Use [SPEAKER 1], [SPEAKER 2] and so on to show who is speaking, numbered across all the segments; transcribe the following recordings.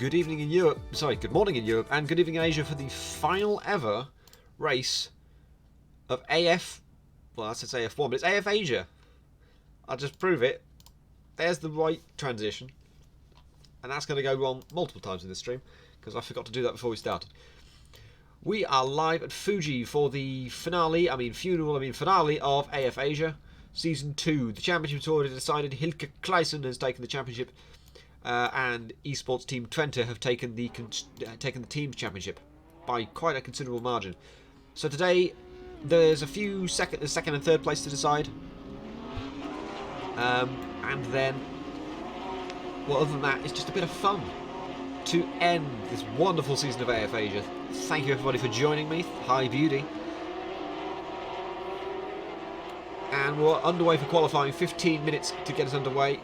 [SPEAKER 1] good evening in Europe, sorry, good morning in Europe, and good evening in Asia for the final ever race of AF, well, that's AF1, but it's AF Asia. I'll just prove it. There's the right transition. And that's going to go wrong multiple times in this stream, because I forgot to do that before we started. We are live at Fuji for the finale of AF Asia, Season 2. The championship's already decided. Hilke Kleisen has taken the championship, and esports team Twente have taken the team's championship by quite a considerable margin. So today, there's a few second and third place to decide, and then, well, other than that, it's just a bit of fun to end this wonderful season of AF Asia. Thank you everybody for joining me. Hi Beauty. And we're underway for qualifying. 15 minutes to get us underway.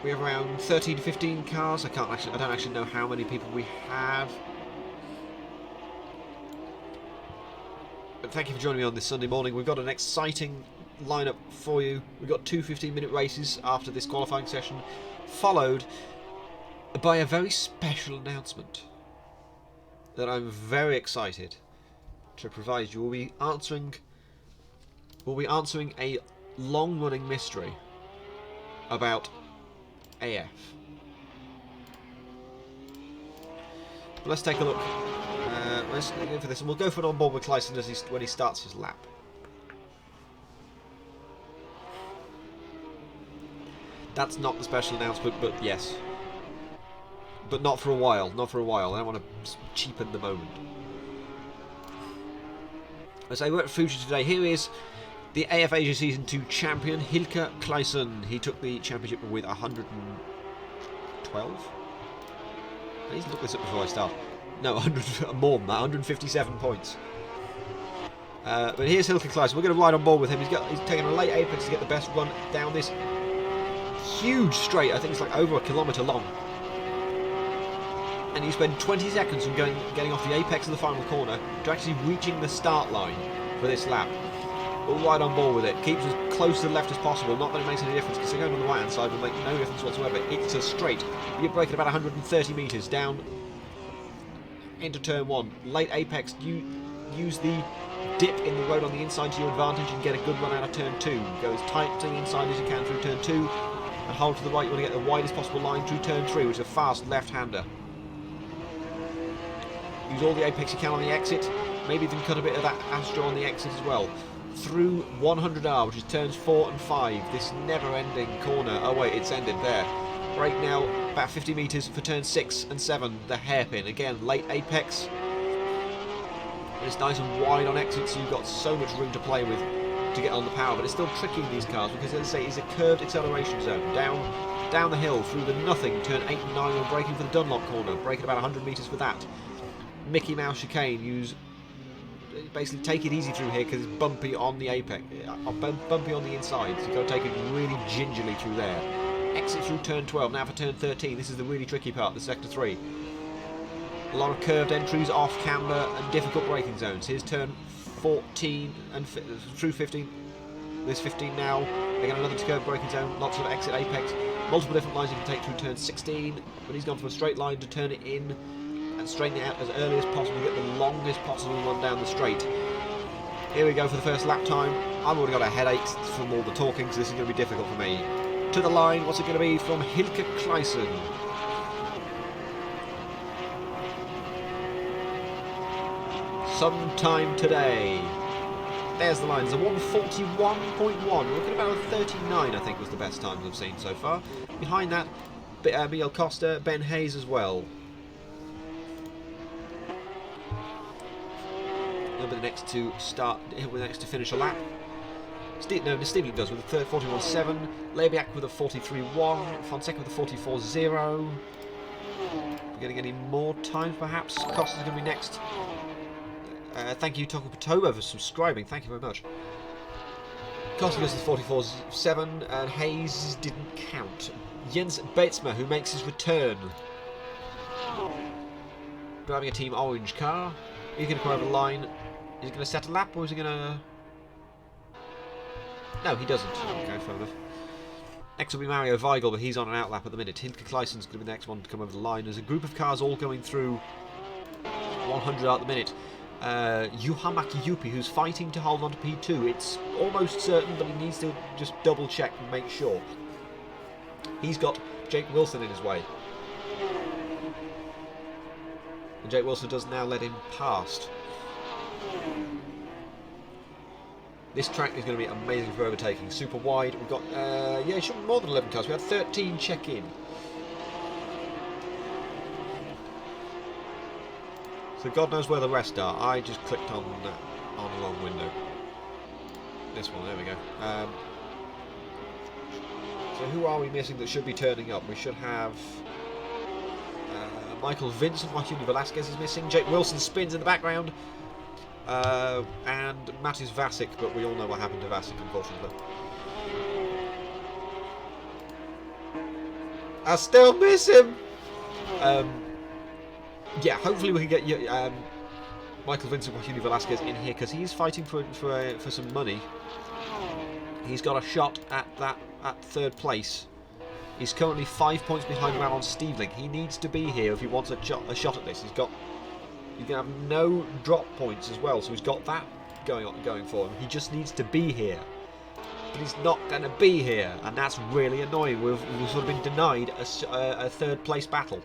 [SPEAKER 1] We have around 13 to 15 cars. I don't actually know how many people we have. But thank you for joining me on this Sunday morning. We've got an exciting lineup for you. We've got two 15-minute races after this qualifying session, followed by a very special announcement that I'm very excited to provide you. We'll be answering a long-running mystery about AF. But let's take a look. Let's go for this, and we'll go for an on-board with Kleisen when he starts his lap. That's not the special announcement, but yes. But not for a while. Not for a while. I don't want to cheapen the moment. As I we're at Fuji today, here is the AF Asia Season 2 champion, Hilke Kleisen. He took the championship with 112? I need to look this up before I start. No, 100, more than that, 157 points. But here's Hilke Kleisen. We're going to ride on board with him. He's taking a late apex to get the best run down this huge straight. I think it's like over a kilometre long. And you spend 20 seconds from getting off the apex of the final corner to actually reaching the start line for this lap. We'll ride on board with it. Keeps as close to the left as possible. Not that it makes any difference, because going on the right hand side will make no difference whatsoever. It's a straight. You're braking about 130 metres down into turn 1. Late apex, you use the dip in the road on the inside to your advantage and get a good run out of turn 2. Go as tight to the inside as you can through turn 2 and hold to the right. You want to get the widest possible line through turn 3, which is a fast left-hander. Use all the apex you can on the exit. Maybe even cut a bit of that Astro on the exit as well. Through 100R, which is turns 4 and 5. This never-ending corner. Oh wait, it's ended there. Brake now, about 50 metres for turns 6 and 7. The hairpin. Again, late apex. And it's nice and wide on exit, so you've got so much room to play with to get on the power. But it's still tricky in these cars, because as I say, it's a curved acceleration zone. Down the hill, through the nothing. Turn 8 and 9, we're braking for the Dunlop corner. Braking about 100 metres for that. Mickey Mouse chicane. Basically take it easy through here, because it's bumpy on the apex, bumpy on the inside, so you've got to take it really gingerly through there. Exit through turn 12. Now for turn 13, this is the really tricky part, the sector 3. A lot of curved entries, off camber, and difficult braking zones. Here's turn 14 and through 15. There's 15 now. Again, another curved braking zone, lots of exit apex, multiple different lines you can take through turn 16, but he's gone for a straight line to turn it in and straighten it out as early as possible to get the longest possible run down the straight. Here we go for the first lap time. I've already got a headache from all the talking, so this is going to be difficult for me. To the line, what's it going to be from Hilke Kleisen? Sometime today. There's the line. There's a 141.1. We're looking at about a 39, I think, was the best times I've seen so far. Behind that, Miguel Costa, Ben Hayes as well. He'll be the next to start. He'll be the next to finish a lap. Stevely does with a 41.7. Lebiak with a 43.1. Fonseca with a 44.0. We're getting any more time, perhaps. Costa's going to be next. Thank you, Toku Patoba, for subscribing. Thank you very much. Costa goes to 44.7, and Hayes didn't count. Jens Beitzma, who makes his return, driving a Team Orange car. He's going to come over the line. Is he going to set a lap, or is he going to... No, he doesn't. Okay, fair enough. Next will be Mario Weigel, but he's on an outlap at the minute. Hinke Kleisson's going to be the next one to come over the line. There's a group of cars all going through 100 at the minute. Yuhamaki Yupi, who's fighting to hold on to P2. It's almost certain, but he needs to just double check and make sure. He's got Jake Wilson in his way. And Jake Wilson does now let him past. This track is going to be amazing for overtaking. Super wide. We've got, yeah, it should be more than 11 cars. We had 13 check in. So God knows where the rest are. I just clicked on a long window. This one, there we go. So who are we missing that should be turning up? We should have Michael Vincent, Joaquin Velasquez is missing. Jake Wilson spins in the background. And Matis Vasic, but we all know what happened to Vasic, unfortunately. I still miss him! Yeah, hopefully we can get Michael Vincent, Joaquin Velasquez in here, because he's fighting for some money. He's got a shot at third place. He's currently 5 points behind Ramon Steveling. He needs to be here if he wants a shot at this. He's going to have no drop points as well, so he's got that going for him. He just needs to be here. But he's not going to be here, and that's really annoying. We've sort of been denied a third place battle.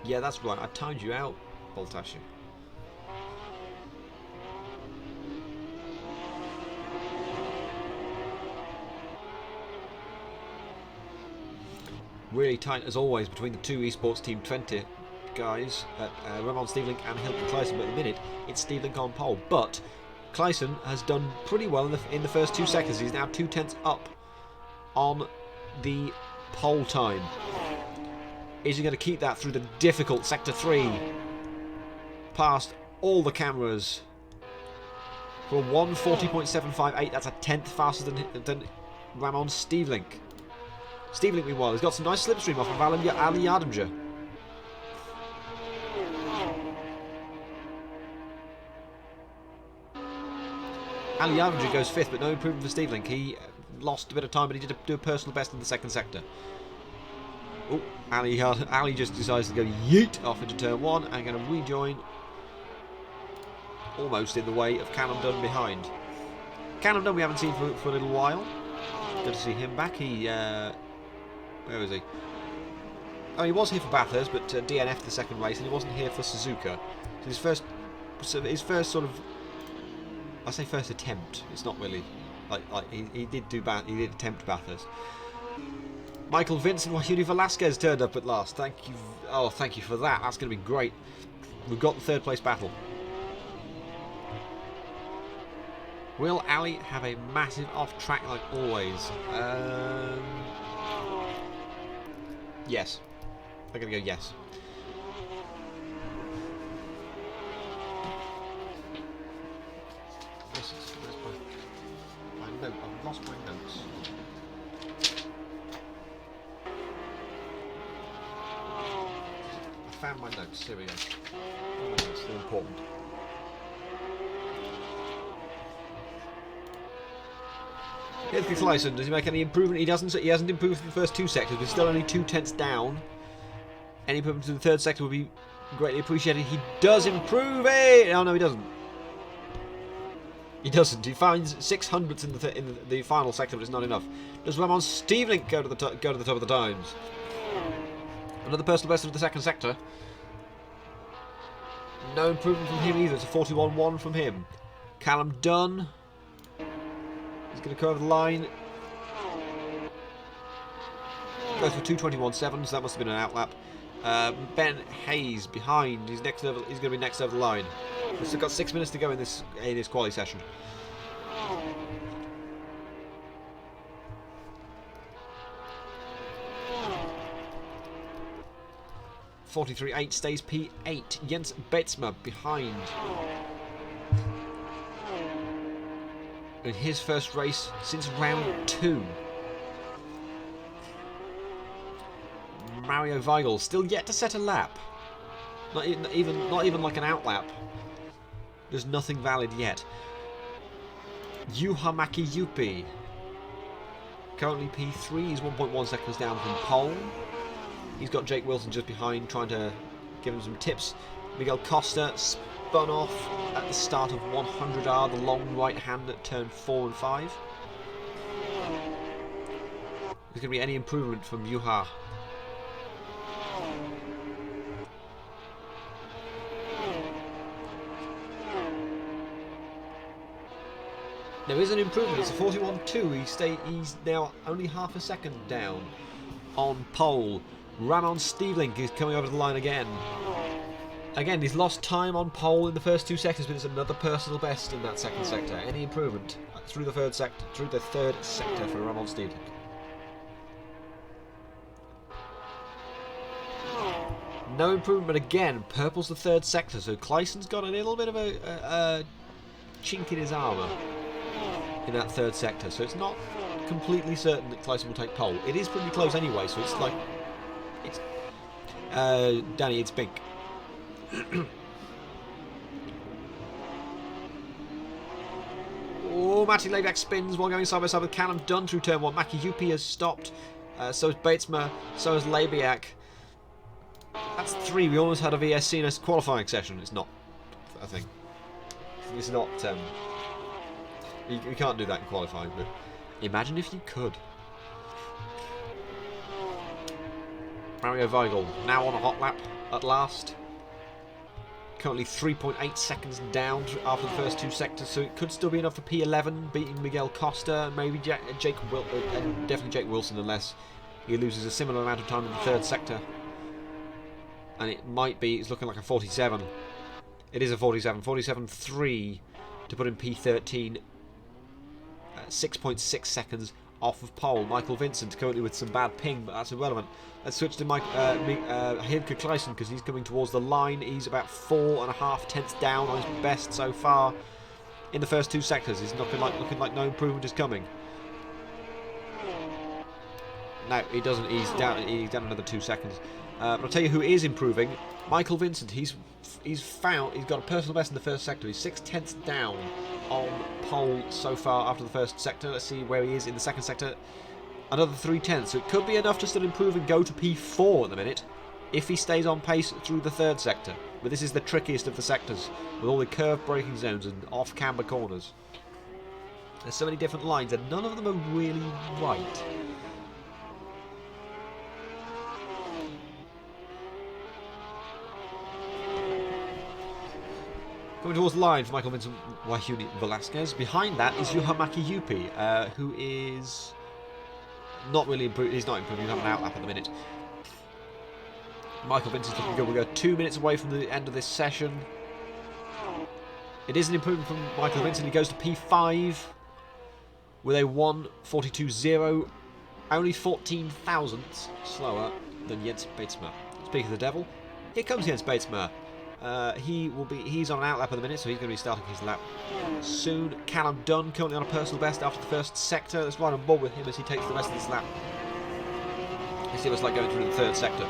[SPEAKER 1] Yeah, that's right. I timed you out, Boltashi. Really tight as always between the two esports Team 20 guys, Ramon Steveling and Hilton Kleisson. But at the minute, it's Steveling on pole. But Kleisson has done pretty well in the first 2 seconds. He's now 2/10 up on the pole time. Is he going to keep that through the difficult Sector 3? Past all the cameras. For a 1:40.758, that's a 10th faster than Ramon Steveling. Steveling, meanwhile, has got some nice slipstream off of Ali Yardimja. Ali Yardimja goes 5th, but no improvement for Steveling. He lost a bit of time, but he did do a personal best in the second sector. Oh, Ali just decides to go yeet off into turn 1 and going to rejoin almost in the way of Callum Dunn behind. Callum Dunn we haven't seen for a little while. Good to see him back. He, where was he? Oh, he was here for Bathurst, but DNF'd the second race, and he wasn't here for Suzuka. So his first sort of, I say first attempt. It's not really like he did attempt Bathurst. Michael Vincent, Joaquin Velasquez turned up at last. Thank you. Oh, thank you for that. That's going to be great. We've got the third place battle. Will Ali have a massive off track like always? Yes. I'm going to go yes. Where's my note? I've lost my notes. Found my notes. Here we go. Oh, my notes, they're important. Here's Kleisson. Does he make any improvement? He doesn't. He hasn't improved for the first 2 sectors, but he's still only 2/10 down. Any improvement to the third sector would be greatly appreciated. He does improve it. Oh no, he doesn't. He doesn't. He finds 600ths in the final sector, but it's not enough. Does Ramon Steveling go to the top of the times? Another personal best of the second sector. No improvement from him either. It's a 41.1 from him. Callum Dunn. He's going to go over the line. Goes for 2:21.7, so that must have been an outlap. Ben Hayes behind. He's going to be next over the line. We've still got 6 minutes to go in this quali session. 43.8 stays P8. Jens Betsma behind. In his first race since round 2. Mario Weigl still yet to set a lap. Not even like an out lap. There's nothing valid yet. Juha Mäki-Juppi. Currently P3. He's 1.1 seconds down from pole. He's got Jake Wilson just behind, trying to give him some tips. Miguel Costa spun off at the start of 100R, the long right hand at turn 4 and 5. There's going to be any improvement from Juha. There is an improvement. It's a 41.2. He's now only half a second down on pole. Ramon Stevelink is coming over the line again. Again, he's lost time on pole in the first 2 sectors, but it's another personal best in that second sector. Any improvement through the third sector? Through the third sector for Ramon Stevelink. No improvement again. Purple's the third sector, so Clyson's got a little bit of a chink in his armour in that third sector, so it's not completely certain that Clyson will take pole. It is pretty close anyway, so it's like it's Danny, it's big. Oh, Matti Leibach spins while going side by side with Callum Dunn through turn 1. Mäki-Juppi has stopped, so is Batesma, so is Leibach. That's 3. We almost had a VSC in a qualifying session. It's not, I think. It's not. You can't do that in qualifying, but imagine if you could. Mario Weigl now on a hot lap at last. Currently 3.8 seconds down after the first 2 sectors, so it could still be enough for P11, beating Miguel Costa and maybe definitely Jake Wilson, unless he loses a similar amount of time in the third sector. And it might be, it's looking like a 47. It is a 47. 47.3 to put in P13. 6.6 seconds off of pole. Michael Vincent currently with some bad ping, but that's irrelevant. Let's switch to Hilke Clyson, because he's coming towards the line. He's about 4.5 tenths down on his best so far in the first 2 sectors. He's looking like no improvement is coming. No, he doesn't. He's down another 2 seconds. But I'll tell you who is improving. Michael Vincent. He's got a personal best in the first sector. He's 6 tenths down on pole so far after the first sector. Let's see where he is in the second sector. Another 3 tenths. So it could be enough to still improve and go to P4 at the minute, if he stays on pace through the third sector. But this is the trickiest of the sectors, with all the curved braking zones and off-camber corners. There's so many different lines, and none of them are really right. Coming towards the line for Michael Vincent Wahuni Velasquez. Behind that is Juha Mäki-Juppi, who is not really improving. He's not improving. He's on an out lap at the minute. Michael Vincent's looking good. We'll go 2 minutes away from the end of this session. It is an improvement from Michael Vincent. He goes to P5 with a 1:42.0, only 14 thousandths slower than Jens Batesma. Speaking of the devil, here comes Jens Batesma. He's on an out lap at the minute, so he's going to be starting his lap soon. Callum Dunn currently on a personal best after the first sector. Let's ride on board with him as he takes the rest of this lap. Let's see what it's like going through the third sector.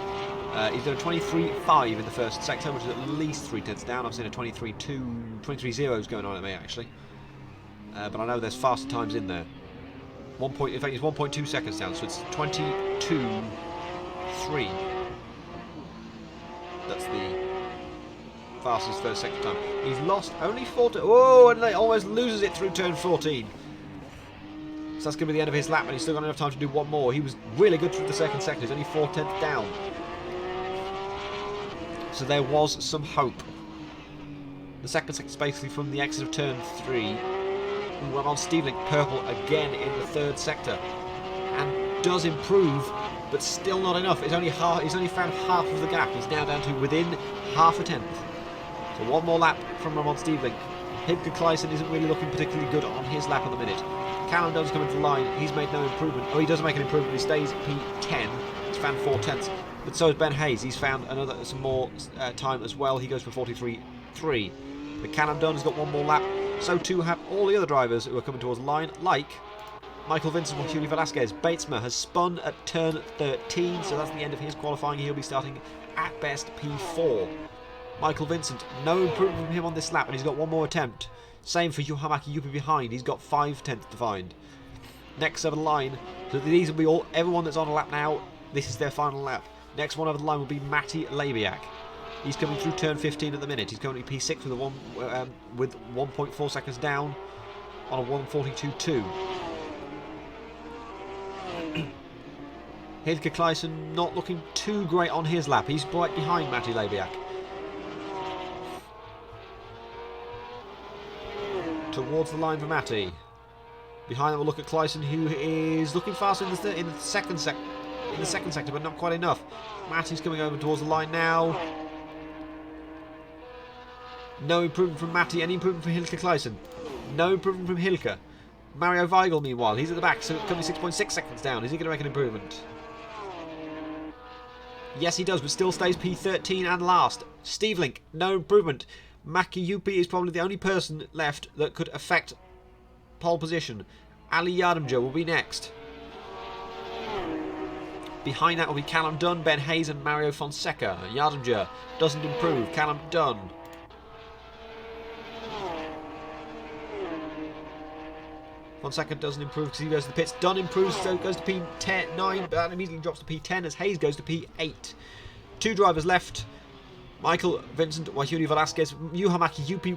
[SPEAKER 1] He's done a 23.5 in the first sector, which is at least 3 tenths down. I've seen a 23.2, 23.0s going on at me actually, but I know there's faster times in there. In fact, it's 1.2 seconds down, so it's 22.3. That's the fastest first sector time. He's lost only 4. Oh, and he almost loses it through turn 14. So that's going to be the end of his lap, and he's still got enough time to do one more. He was really good through the second sector. He's only 4 tenths down. So there was some hope. The second sector is basically from the exit of turn 3. Ramon Stevelink purple again in the third sector, and does improve, but still not enough. He's only found half of the gap. He's now down to within half a tenth. So one more lap from Ramon Stevelink. Hilke Clyson isn't really looking particularly good on his lap at the minute. Callum Dunn's coming to the line. He's made no improvement. Oh, he does make an improvement. He stays at P10. He's found 4 tenths. But so has Ben Hayes. He's found some more time as well. He goes for 43.3. But Callum Dunn has got one more lap. So too have all the other drivers who are coming towards the line, like Michael Vincent or Julio Velasquez. Batesma has spun at turn 13, so that's the end of his qualifying. He'll be starting at best P4. Michael Vincent, no improvement from him on this lap, and he's got one more attempt. Same for Yuhamaki Yupi behind. He's got 5 tenths to find. Next over the line, so these will be everyone that's on a lap now. This is their final lap. Next one over the line will be Matti Labiak. He's coming through turn 15 at the minute. He's currently P6 with 1.4 seconds down on a 1:42.2. Hilke Kleisen not looking too great on his lap. He's right behind Matti Labiak. Towards the line for Matti. Behind that we'll look at Kleisen, who is looking fast in the second sector, but not quite enough. Matti's coming over towards the line now. No improvement from Matti. Any improvement from Hilke Kleisen? No improvement from Hilke. Mario Weigel, meanwhile, he's at the back, so coming 6.6 seconds down. Is he going to make an improvement? Yes, he does, but still stays P13 and last. Steve Link, no improvement. Maki Yupi is probably the only person left that could affect pole position. Ali Yardimja will be next. Behind that will be Callum Dunn, Ben Hayes and Mario Fonseca. Yardimja doesn't improve. Callum Dunn. Fonseca doesn't improve because he goes to the pits. Dunn improves, so goes to P9, but that immediately drops to P10 as Hayes goes to P8. 2 drivers left. Michael Vincent, Wahuni Velasquez. Yuhamaki Yupi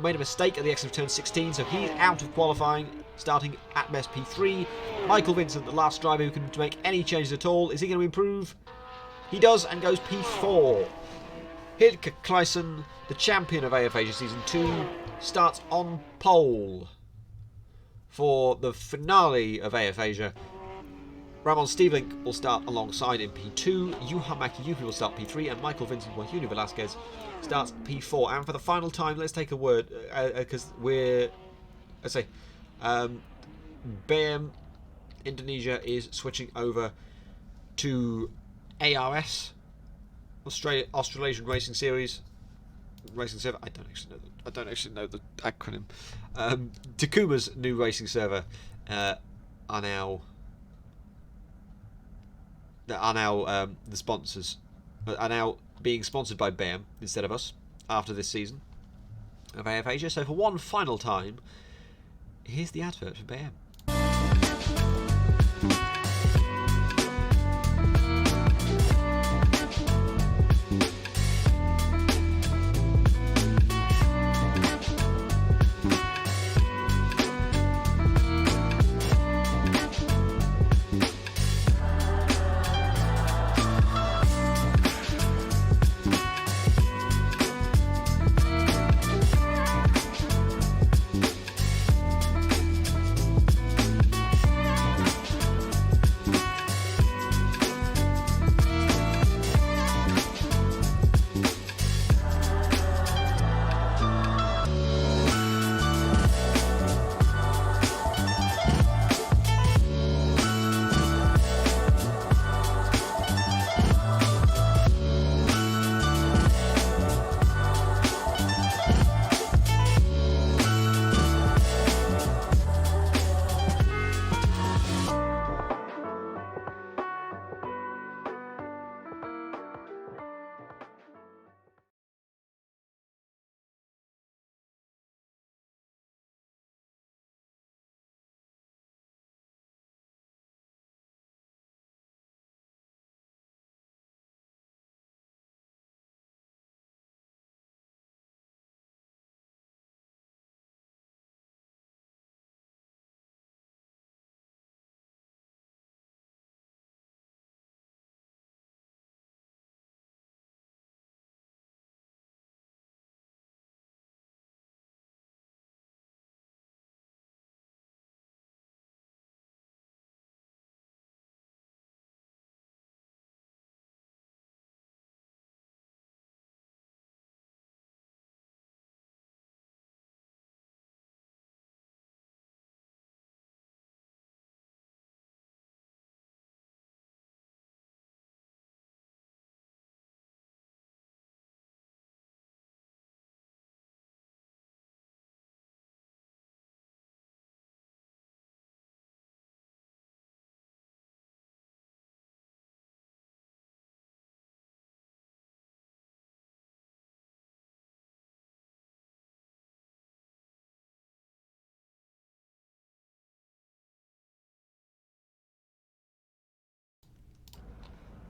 [SPEAKER 1] made a mistake at the exit of turn 16, so he's out of qualifying, starting at best P3. Michael Vincent, the last driver who can make any changes at all. Is he going to improve? He does, and goes P4. Hilke Kleisen, the champion of AF Asia Season 2, starts on pole for the finale of AF Asia. Ramon Stevelink will start alongside in P2, Yuhamaki Yupi will start P3, and Michael Vincent Wahuni Velasquez starts P4. And for the final time, let's take a word, because BM Indonesia is switching over to ARS, Australasian Racing Series. Racing server. I don't actually know the acronym. Takuma's new racing server are now the sponsors. Are now being sponsored by BAM instead of us after this season of AF Asia. So for one final time, here's the advert for BAM.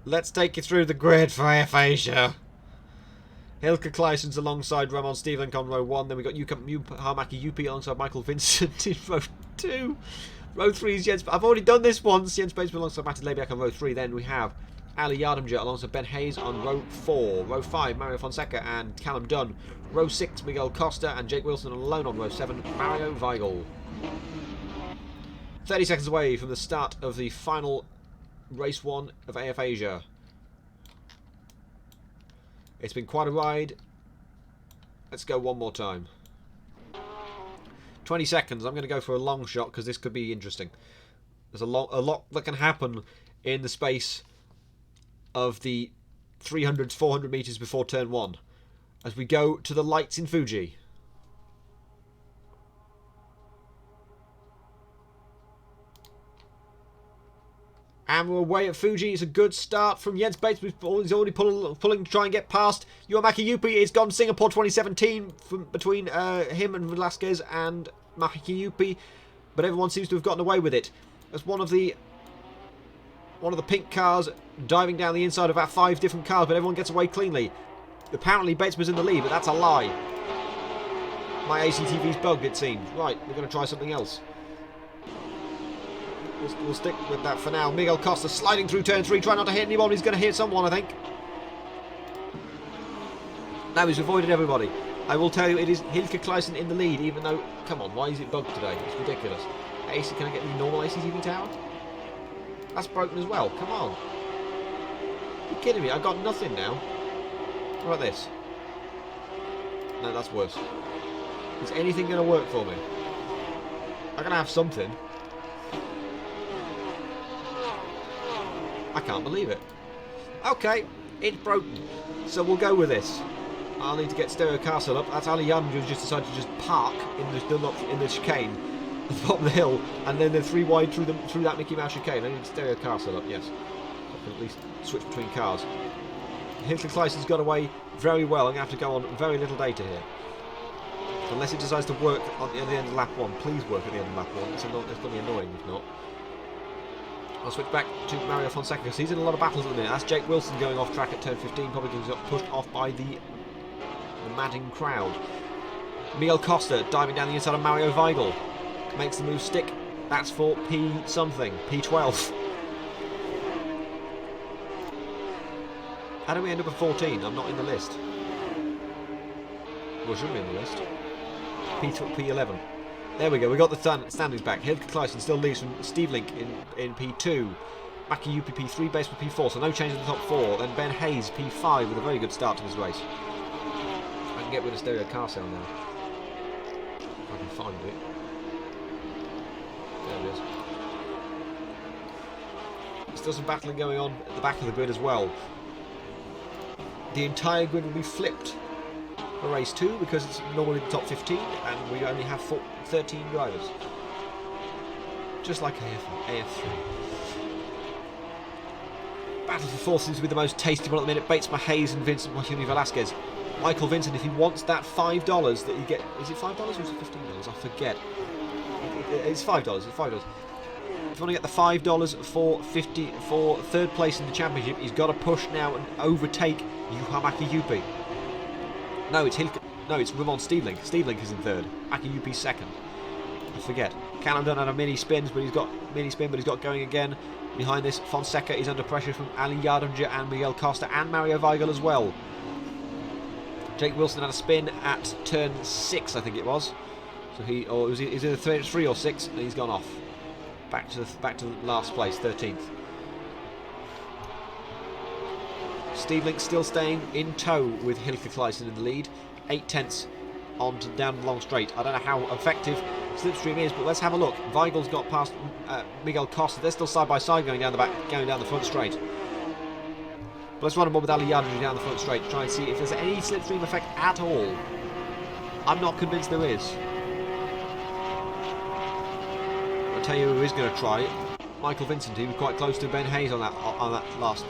[SPEAKER 1] Let's take you through the grid for AF Asia. Hilke Kleissens alongside Ramon Stevenk on row 1. Then we've got Harmaki Yupi alongside Michael Vincent in row 2. Row 3 is Jens. I've already done this once. Jens Batesman alongside Martin Lebiak on row 3. Then we have Ali Yardimja alongside Ben Hayes on row 4. Row 5, Mario Fonseca and Callum Dunn. Row 6, Miguel Costa and Jake Wilson alone on row 7, Mario Weigel. 30 seconds away from the start of the final race 1 of AF Asia. It's been quite a ride. Let's go one more time. 20 seconds. I'm going to go for a long shot because this could be interesting. There's a lot that can happen in the space of the 300 to 400 metres before turn 1 as we go to the lights in Fuji. And we're away at Fuji. It's a good start from Jens Bates. He's already pulling to try and get past Yuamaki Yupi. It's gone Singapore 2017 from between him and Velasquez and Maki Yupi, but everyone seems to have gotten away with it. As one of the pink cars diving down the inside of about 5 different cars, but everyone gets away cleanly. Apparently Batesman's in the lead, but that's a lie. My ACTV's bugged, it seems. Right, we're going to try something else. We'll stick with that for now. Miguel Costa sliding through turn 3, trying not to hit anyone. He's going to hit someone, I think. Now he's avoided everybody. I will tell you, it is Hilke Kleissen in the lead, even though... Come on, why is it bugged today? It's ridiculous. AC, can I get the normal ACTV tower? That's broken as well. Come on. You're kidding me. I've got nothing now. What about this? No, that's worse. Is anything going to work for me? I'm going to have something. I can't believe it. Okay, it's broken. So we'll go with this. I'll need to get stereo car set up. That's Ali Young who's just decided to just park in the chicane at the bottom of the hill, and then they're 3 wide through that Mickey Mouse chicane. I need stereo car set up, yes. So I can at least switch between cars. Hilke Kleissen's got away very well. I'm going to have to go on very little data here. Unless it decides to work at the end of lap 1. Please work at the end of lap 1. It's going to be annoying if not. I'll switch back to Mario Fonseca because he's in a lot of battles at the minute. That's Jake Wilson going off track at turn 15, probably because he got pushed off by the madding crowd. Miguel Costa diving down the inside of Mario Weigel. Makes the move stick. That's for P something. P12. How do we end up at 14? I'm not in the list. Well, should be in the list. P11. There we go, we got the standings back. Hilke Kleissen still leads from Steve Link in P2. Maki Yupi P3, Base with P4, so no change in the top 4. Then Ben Hayes P5 with a very good start to this race. I can get rid of stereo car sound now. If I can find it. There it is. There's still some battling going on at the back of the grid as well. The entire grid will be flipped for race 2 because it's normally the top 15 and we only have 13 drivers. Just like AF3. Battle for 4th seems to be the most tasty one at the minute. Bates, Hayes and Vincent Mahuni Velasquez. Michael Vincent, if he wants that $5 that you get... Is it $5 or is it $15? I forget. It's $5. It's $5. If you want to get the $5 for third place in the championship, he's got to push now and overtake Yuhamaki Yupi. No, it's Hilke. No, it's Ramon Stevelink. Stevelink is in third. Aki Yupi's second. I forget. Callum Dunn had a mini spin, but he's got going again. Behind this, Fonseca is under pressure from Ali Yardimja and Miguel Costa and Mario Weigel as well. Jake Wilson had a spin at turn 6, I think it was. So he's either 3 or 6, and he's gone off. Back to the last place, 13th. Steve Link still staying in tow with Hilke Kleissen in the lead. 8 tenths on to down the long straight. I don't know how effective slipstream is, but let's have a look. Weigel's got past Miguel Costa. They're still side by side going down the front straight. But let's run them up with Ali Yardimja down the front straight to try and see if there's any slipstream effect at all. I'm not convinced there is. I'll tell you who is going to try it. Michael Vincent, he was quite close to Ben Hayes on that last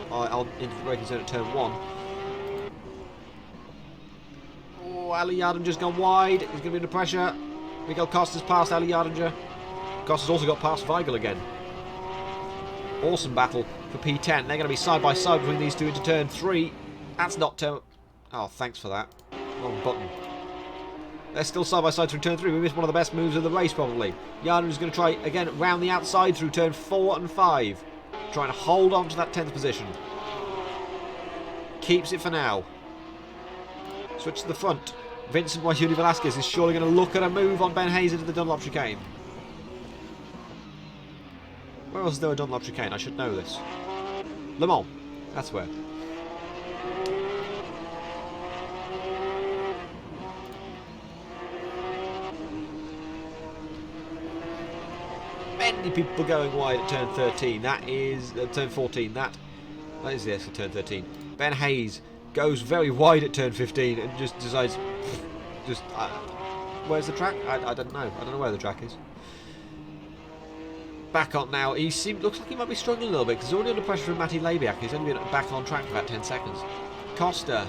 [SPEAKER 1] into the braking zone at turn 1. Oh, Ali Yardimja just gone wide. He's going to be under pressure. Miguel Costa's past Ali Yardimja. Costa's also got past Weigel again. Awesome battle. for P10. They're going to be side by side between these two into turn 3. That's not turn... Oh, thanks for that. Wrong button. They're still side by side through turn 3. We missed one of the best moves of the race, probably. Yarden is going to try again round the outside through turn 4 and 5. Trying to hold on to that 10th position. Keeps it for now. Switch to the front. Vincent Wahudi Velasquez is surely going to look at a move on Ben Hayes into the Dunlop chicane. Where else is there a Dunlop chicane? I should know this. Le Mans. That's where. Many people going wide at turn 13. That is turn 14. That is this at turn 13. Ben Hayes goes very wide at turn 15 and just decides, where's the track? I don't know. I don't know where the track is. Back on now. Looks like he might be struggling a little bit because he's already under pressure from Matti Lebiak. He's only been back on track for about 10 seconds. Costa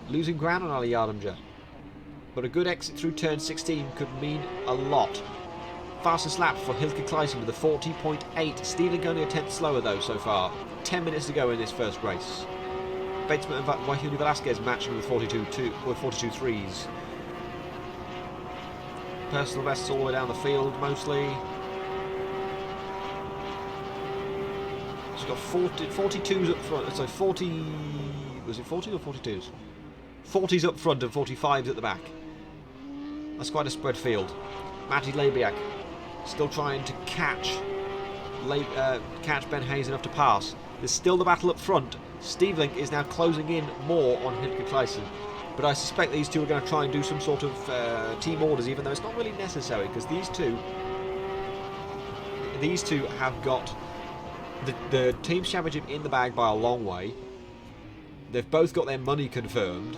[SPEAKER 1] losing ground on Ali Yardimja, but a good exit through turn 16 could mean a lot. Fastest lap for Hilke Kleisen with a 40.8. Stealing only a tenth slower though so far. 10 minutes to go in this first race. Batesman and Wahudi Velasquez matching with 42 threes. Personal bests all the way down the field mostly. She's got 42s up front. So 40. Was it 40 or 42s? 40s up front and 45s at the back. That's quite a spread field. Matti Lebiak still trying to catch Ben Hayes enough to pass. There's still the battle up front. Steve Link is now closing in more on Hilke Kleisen. But I suspect these two are going to try and do some sort of team orders, even though it's not really necessary, because these two have got the team championship in the bag by a long way. They've both got their money confirmed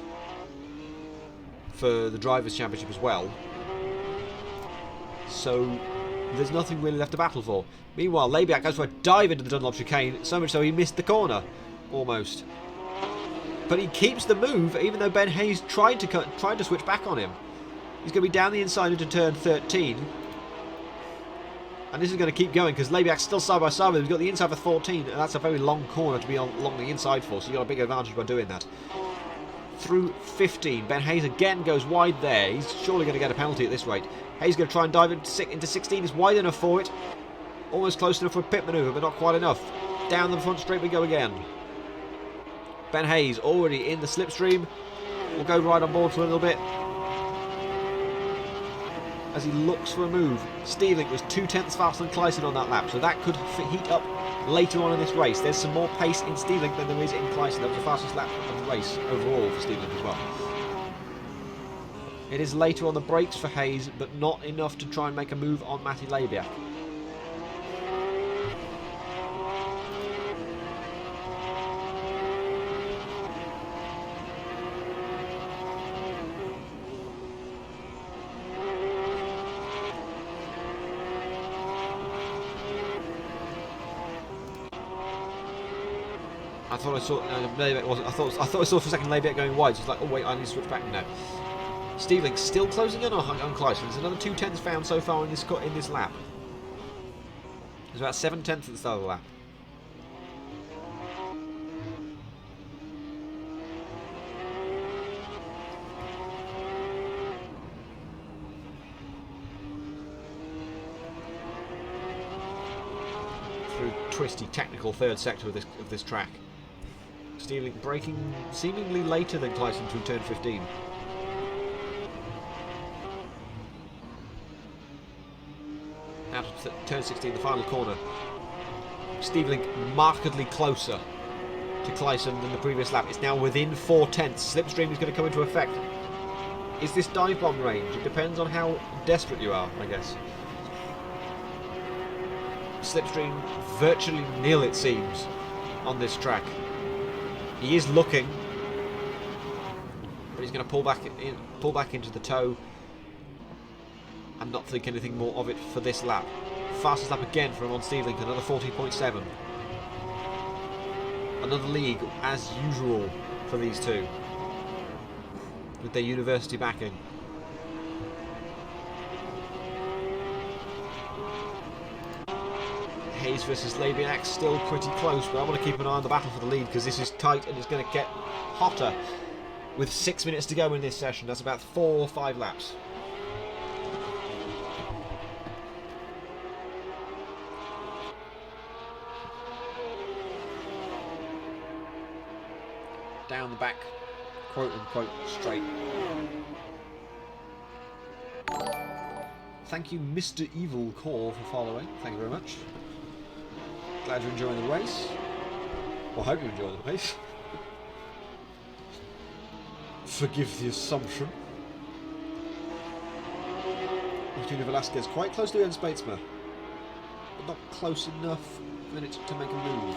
[SPEAKER 1] for the Drivers' Championship as well. So there's nothing really left to battle for. Meanwhile, Lebiak goes for a dive into the Dunlop chicane, so much so he missed the corner. Almost. But he keeps the move, even though Ben Hayes tried to switch back on him. He's going to be down the inside into turn 13. And this is going to keep going, because Lebiak's still side by side with him. He's got the inside for 14, and that's a very long corner to be along the inside for, so you've got a big advantage by doing that. Through 15, Ben Hayes again goes wide there. He's surely going to get a penalty at this rate. Hayes is going to try and dive into 16. He's wide enough for it. Almost close enough for a pit manoeuvre, but not quite enough. Down the front straight we go again. Ben Hayes already in the slipstream. We'll go right on board for a little bit as he looks for a move. Steeling was 2/10 faster than Kleisen on that lap, so that could heat up later on in this race. There's some more pace in Steeling than there is in Kleisen. That was the fastest lap of the race overall for Steeling as well. It is later on the brakes for Hayes, but not enough to try and make a move on Matti Lebiak. I thought I saw Lebiak wasn't. I thought I saw for a second Lebiak going wide. So it's like, oh wait, I need to switch back now. Steeling still closing in on Kleisen. There's another 2/10 found so far in this lap. There's about 7/10 at the start of the lap. Through twisty technical third sector of this track. Steeling braking seemingly later than Kleisen through turn 15. Now to turn 16, the final corner. Steeling markedly closer to Kleisen than the previous lap. It's now within 4/10. Slipstream is going to come into effect. Is this dive bomb range? It depends on how desperate you are, I guess. Slipstream virtually nil, it seems, on this track. He is looking, but he's going to pull back into the toe and not think anything more of it for this lap. Fastest lap again from on Steeling, another 40.7. Another league as usual for these two, with their university backing. Hayes versus Labiak, still pretty close, but I want to keep an eye on the battle for the lead because this is tight and it's going to get hotter with 6 minutes to go in this session. That's about 4 or 5 laps. Down the back, quote-unquote, straight. Thank you, Mr. Evil Core, for following. Thank you very much. Glad you're enjoying the race. Well, I hope you're enjoying the race. Forgive the assumption. Martina Velasquez quite close to Ernst Batesma, but not close enough for it to make a move.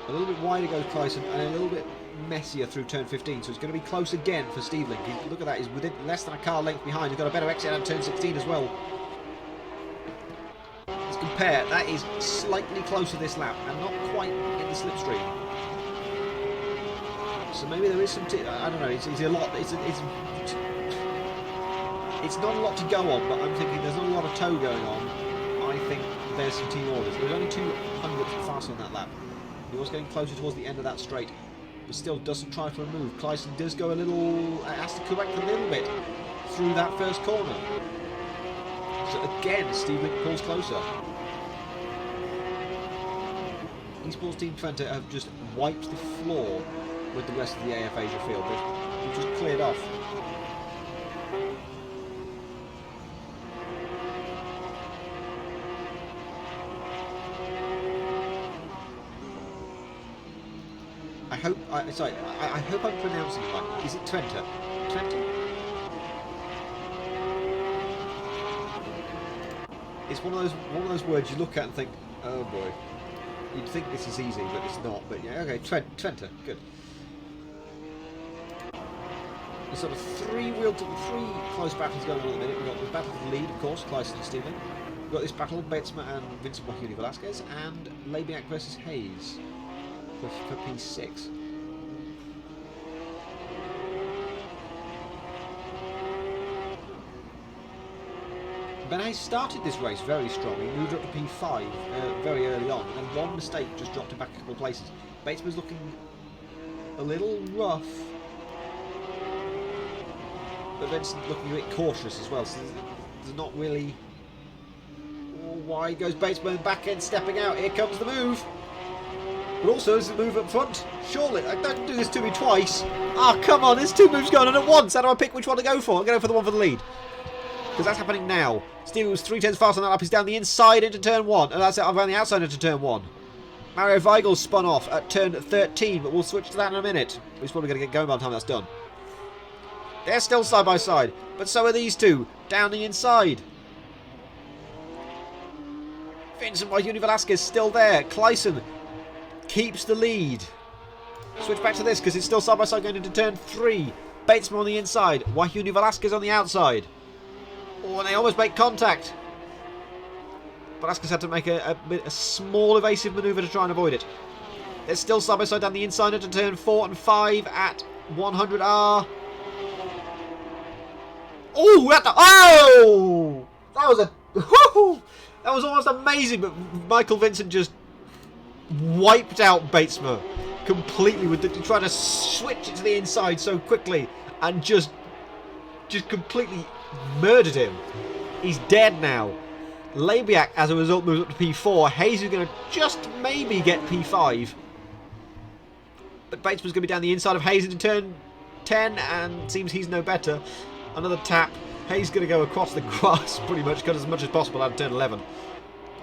[SPEAKER 1] A little bit wider goes Clayson, and a little bit messier through turn 15, so it's going to be close again for Steveling. Look at that, he's within less than a car length behind. He's got a better exit out of turn 16 as well. Let's compare. That is slightly closer this lap, and not quite in the slipstream. So maybe there is some. I don't know. It's a lot. It's not a lot to go on, but I'm thinking there's not a lot of tow going on. I think there's some team orders. There was only 200 faster on that lap. He was getting closer towards the end of that straight, but still doesn't try for a move. Clayson does go a little, has to correct a little bit through that first corner. So again, Steveling pulls closer. Esports Team Twente have just wiped the floor with the rest of the AF Asia field. They've just cleared off. I hope I'm pronouncing it right. Is it Twente? Twente? It's one of those words you look at and think, oh boy. You'd think this is easy, but it's not. But yeah, okay, Twente, good. There's sort of three close battles going on at the minute. We've got the battle for the lead, of course, Clayson and Steveling. We've got this battle, Batesma and Vincent Wahuni Velasquez, and Labiak versus Hayes for P6. Ben Hayes started this race very strong. He moved up to P5 very early on, and one mistake just dropped him back a couple of places. Batesman's looking a little rough, but Vincent looking a bit cautious as well, so there's not really... Oh, wide goes Batesman, back end stepping out, here comes the move! But also there's a move up front, surely, don't do this to me twice! Ah, oh, come on, there's two moves going on at once, how do I pick which one to go for? I'm going for the one for the lead. Because that's happening now. Steven was 3 tenths fast on that lap. He's down the inside into turn 1. And that's it, around the outside into turn 1. Mario Weigel spun off at turn 13, but we'll switch to that in a minute. He's probably going to get going by the time that's done. They're still side by side, but so are these two. Down the inside. Vincent Wahuni Velasquez still there. Clayson keeps the lead. Switch back to this because it's still side by side going into turn 3. Batesman on the inside. Wahuni Velasquez on the outside. Oh, and they almost make contact. Velasquez had to make a small evasive manoeuvre to try and avoid it. They're still side by side down the inside into turn 4 and 5 at 100R. Oh, that was a that was almost amazing, but Michael Vincent just wiped out Batesma completely with trying to switch it to the inside so quickly and just completely murdered him. He's dead now. Labiak, as a result, moves up to P4. Hayes is going to just maybe get P5. But Batesman's going to be down the inside of Hayes into turn 10, and seems he's no better. Another tap. Hayes is going to go across the grass, pretty much, cut as much as possible out of turn 11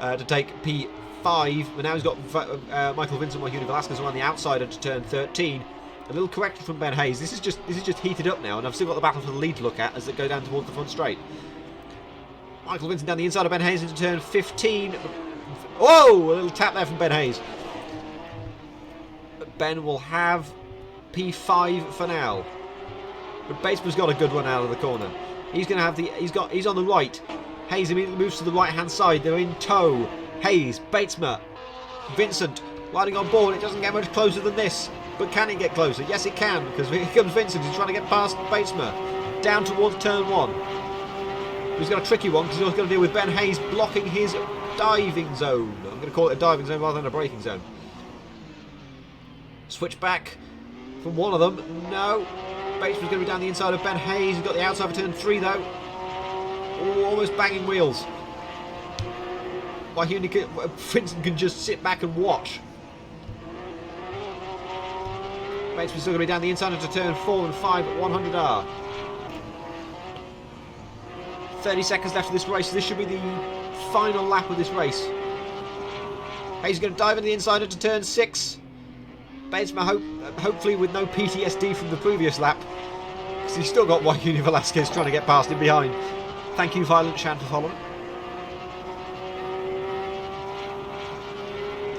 [SPEAKER 1] to take P5. But now he's got Michael Vincent Wahuni Velasquez around the outside into turn 13. A little correction from Ben Hayes. This is just heated up now, and I've still got the battle for the lead to look at as it go down towards the front straight. Michael Vincent down the inside of Ben Hayes into turn 15. Whoa! A little tap there from Ben Hayes. But Ben will have P5 for now. But Batesman's got a good run out of the corner. He's going to have he's on the right. Hayes immediately moves to the right hand side. They're in tow. Hayes, Batesman, Vincent riding on board. It doesn't get much closer than this. But can it get closer? Yes, it can, because here comes Vincent. He's trying to get past Batesman down towards turn 1. He's got a tricky one because he's also got to deal with Ben Hayes blocking his diving zone. I'm going to call it a diving zone rather than a braking zone. Switch back from one of them. No. Batesman's going to be down the inside of Ben Hayes. He's got the outside for turn 3 though. Oh, almost banging wheels. Why Vincent can just sit back and watch. Batesman's still going to be down the inside into turn 4 and 5 at 100R. 30 seconds left of this race. This should be the final lap of this race. Hayes is going to dive into the inside into turn 6. Batesman hopefully with no PTSD from the previous lap, because he's still got Joaquin Velasquez trying to get past him behind. Thank you, Violent Shan, for following.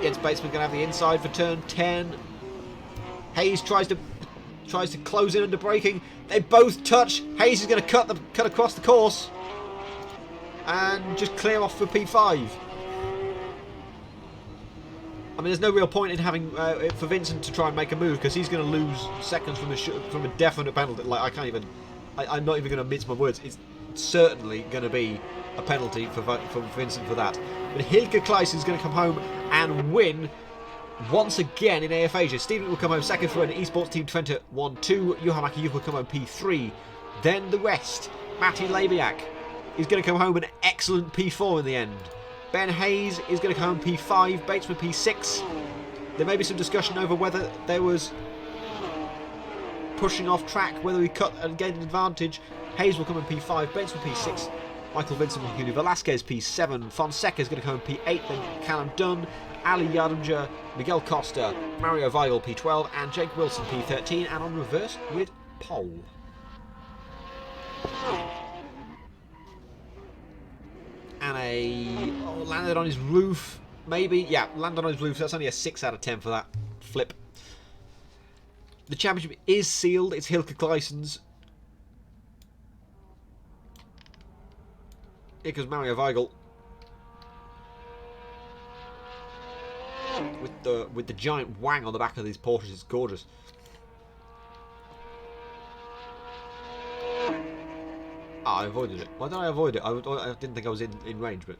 [SPEAKER 1] Jens Batesman going to have the inside for turn 10. Hayes tries to close in under braking. They both touch. Hayes is going to cut across the course and just clear off for P5. I mean, there's no real point in having for Vincent to try and make a move, because he's going to lose seconds from a definite penalty. Like, I'm not even going to mince my words. It's certainly going to be a penalty for Vincent for that. But Hilke Kleiss is going to come home and win once again in AF Asia. Stephen will come home second for an esports team Twente 1-2. Johan Makayuk will come home P3. Then the rest. Matti Labiak is going to come home an excellent P4 in the end. Ben Hayes is going to come home P5. Batesman P6. There may be some discussion over whether there was pushing off track, whether he cut and gained an advantage. Hayes will come in P5. Batesman P6. Michael Vincent will continue. Velasquez P7. Fonseca is going to come in P8. Then Callum Dunn, Ali Yardimja, Miguel Costa, Mario Weigel P12, and Jake Wilson P13, and on reverse with pole. And landed on his roof, maybe. Yeah, landed on his roof. So that's only a 6 out of 10 for that flip. The championship is sealed. It's Hilke Kleissens. Here comes Mario Weigel. With the giant wang on the back of these Porsches, it's gorgeous. I avoided it. Why did I avoid it? I didn't think I was in range, but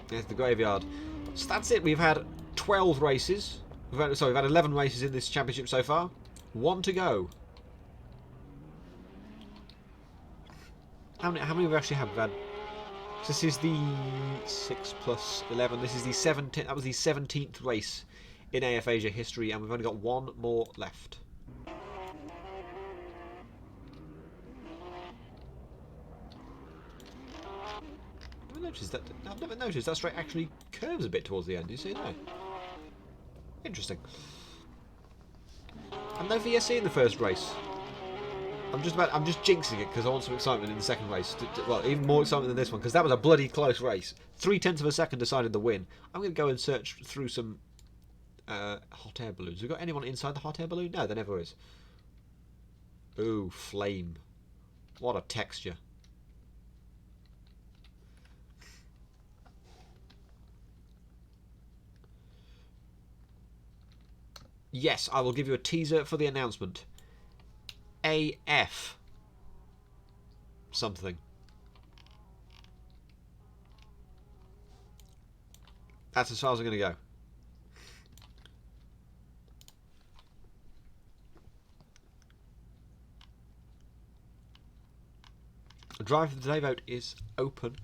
[SPEAKER 1] there's the graveyard. So that's it. We've had 12 races. We've had 11 races in this championship so far. 1 to go. How many have we actually had? We've had. So this is the 6 plus 11. This is the 17th. That was the 17th race in AF Asia history, and we've only got 1 more left. I've never noticed that straight actually curves a bit towards the end. Do you see that? Interesting. And no VSC in the first race. I'm just jinxing it because I want some excitement in the second race. Well, even more excitement than this one, because that was a bloody close race. 0.3 of a second decided the win. I'm going to go and search through some hot air balloons. Have we got anyone inside the hot air balloon? No, there never is. Ooh, flame. What a texture. Yes, I will give you a teaser for the announcement. AF something. That's as far as I'm going to go. The Drive of the Day vote is open.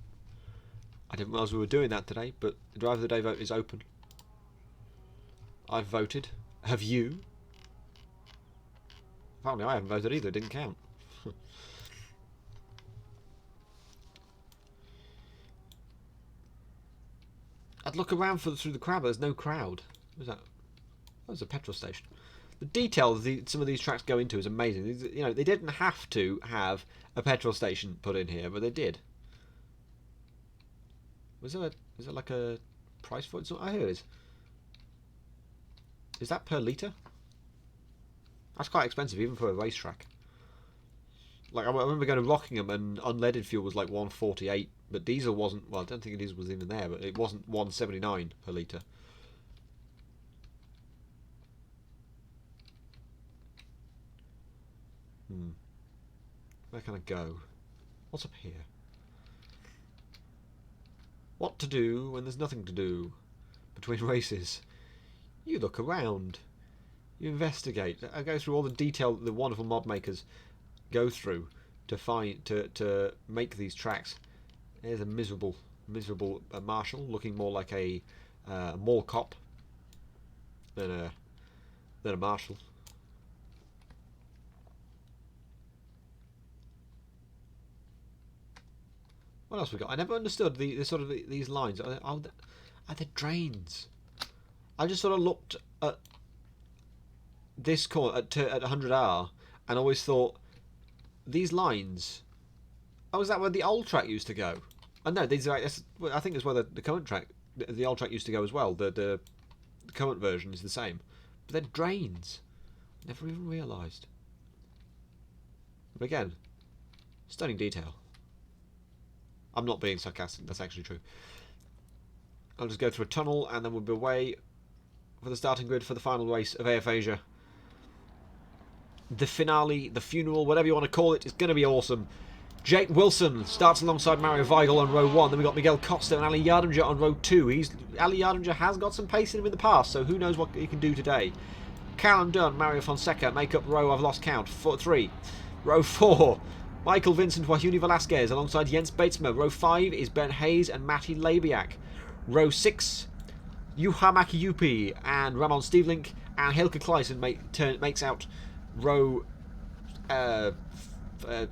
[SPEAKER 1] I didn't realise we were doing that today, but the Drive of the Day vote is open. I've voted. Have you? Apparently I haven't voted either, it didn't count. I'd look around through the crowd, but there's no crowd. What was that? That was a petrol station. The detail some of these tracks go into is amazing. You know, they didn't have to have a petrol station put in here, but they did. Is there like a price for it? Oh, here it is. Is that per litre? That's quite expensive, even for a racetrack. Like, I remember going to Rockingham and unleaded fuel was like 148, but diesel wasn't. Well, I don't think diesel was even there, but it wasn't 179 per litre. Where can I go? What's up here? What to do when there's nothing to do between races? You look around. You investigate. I go through all the detail that the wonderful mod makers go through to make these tracks. There's a miserable marshal looking more like a mall cop than a marshal. What else we got? I never understood these lines. Are they drains? I just sort of looked at this corner at 100R and always thought, these lines. Oh, is that where the old track used to go? Oh no, these are. I think it's where the current track, the old track used to go as well. The current version is the same, but they're drains. Never even realised. But again, stunning detail. I'm not being sarcastic, that's actually true. I'll just go through a tunnel and then we'll be away for the starting grid for the final race of AF Asia. The finale, the funeral, whatever you want to call it, is going to be awesome. Jake Wilson starts alongside Mario Weigl on row 1. Then we've got Miguel Costa and Ali Yardimja on row 2. Ali Yardimja has got some pace in him in the past, so who knows what he can do today. Callum Dunn, Mario Fonseca make up row, I've lost count, 3. Row 4. Michael Vincent Wahuni Velasquez alongside Jens Batesma. Row 5 is Ben Hayes and Matti Labiak. Row 6, Juha Mäki-Upi and Ramon Stevelink and Hilke Kleisen makes out row 7. The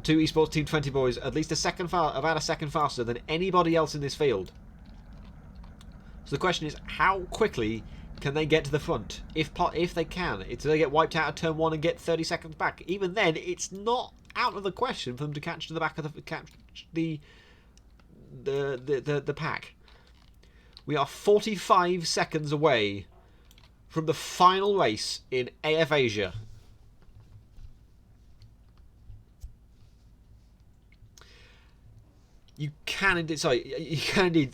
[SPEAKER 1] two esports Team 20 boys, at least about a second faster than anybody else in this field. So the question is, how quickly can they get to the front? If they can, do they get wiped out at turn 1 and get 30 seconds back? Even then, it's not out of the question for them to catch to the back of the pack. We are 45 seconds away from the final race in AF Asia. You can indeed.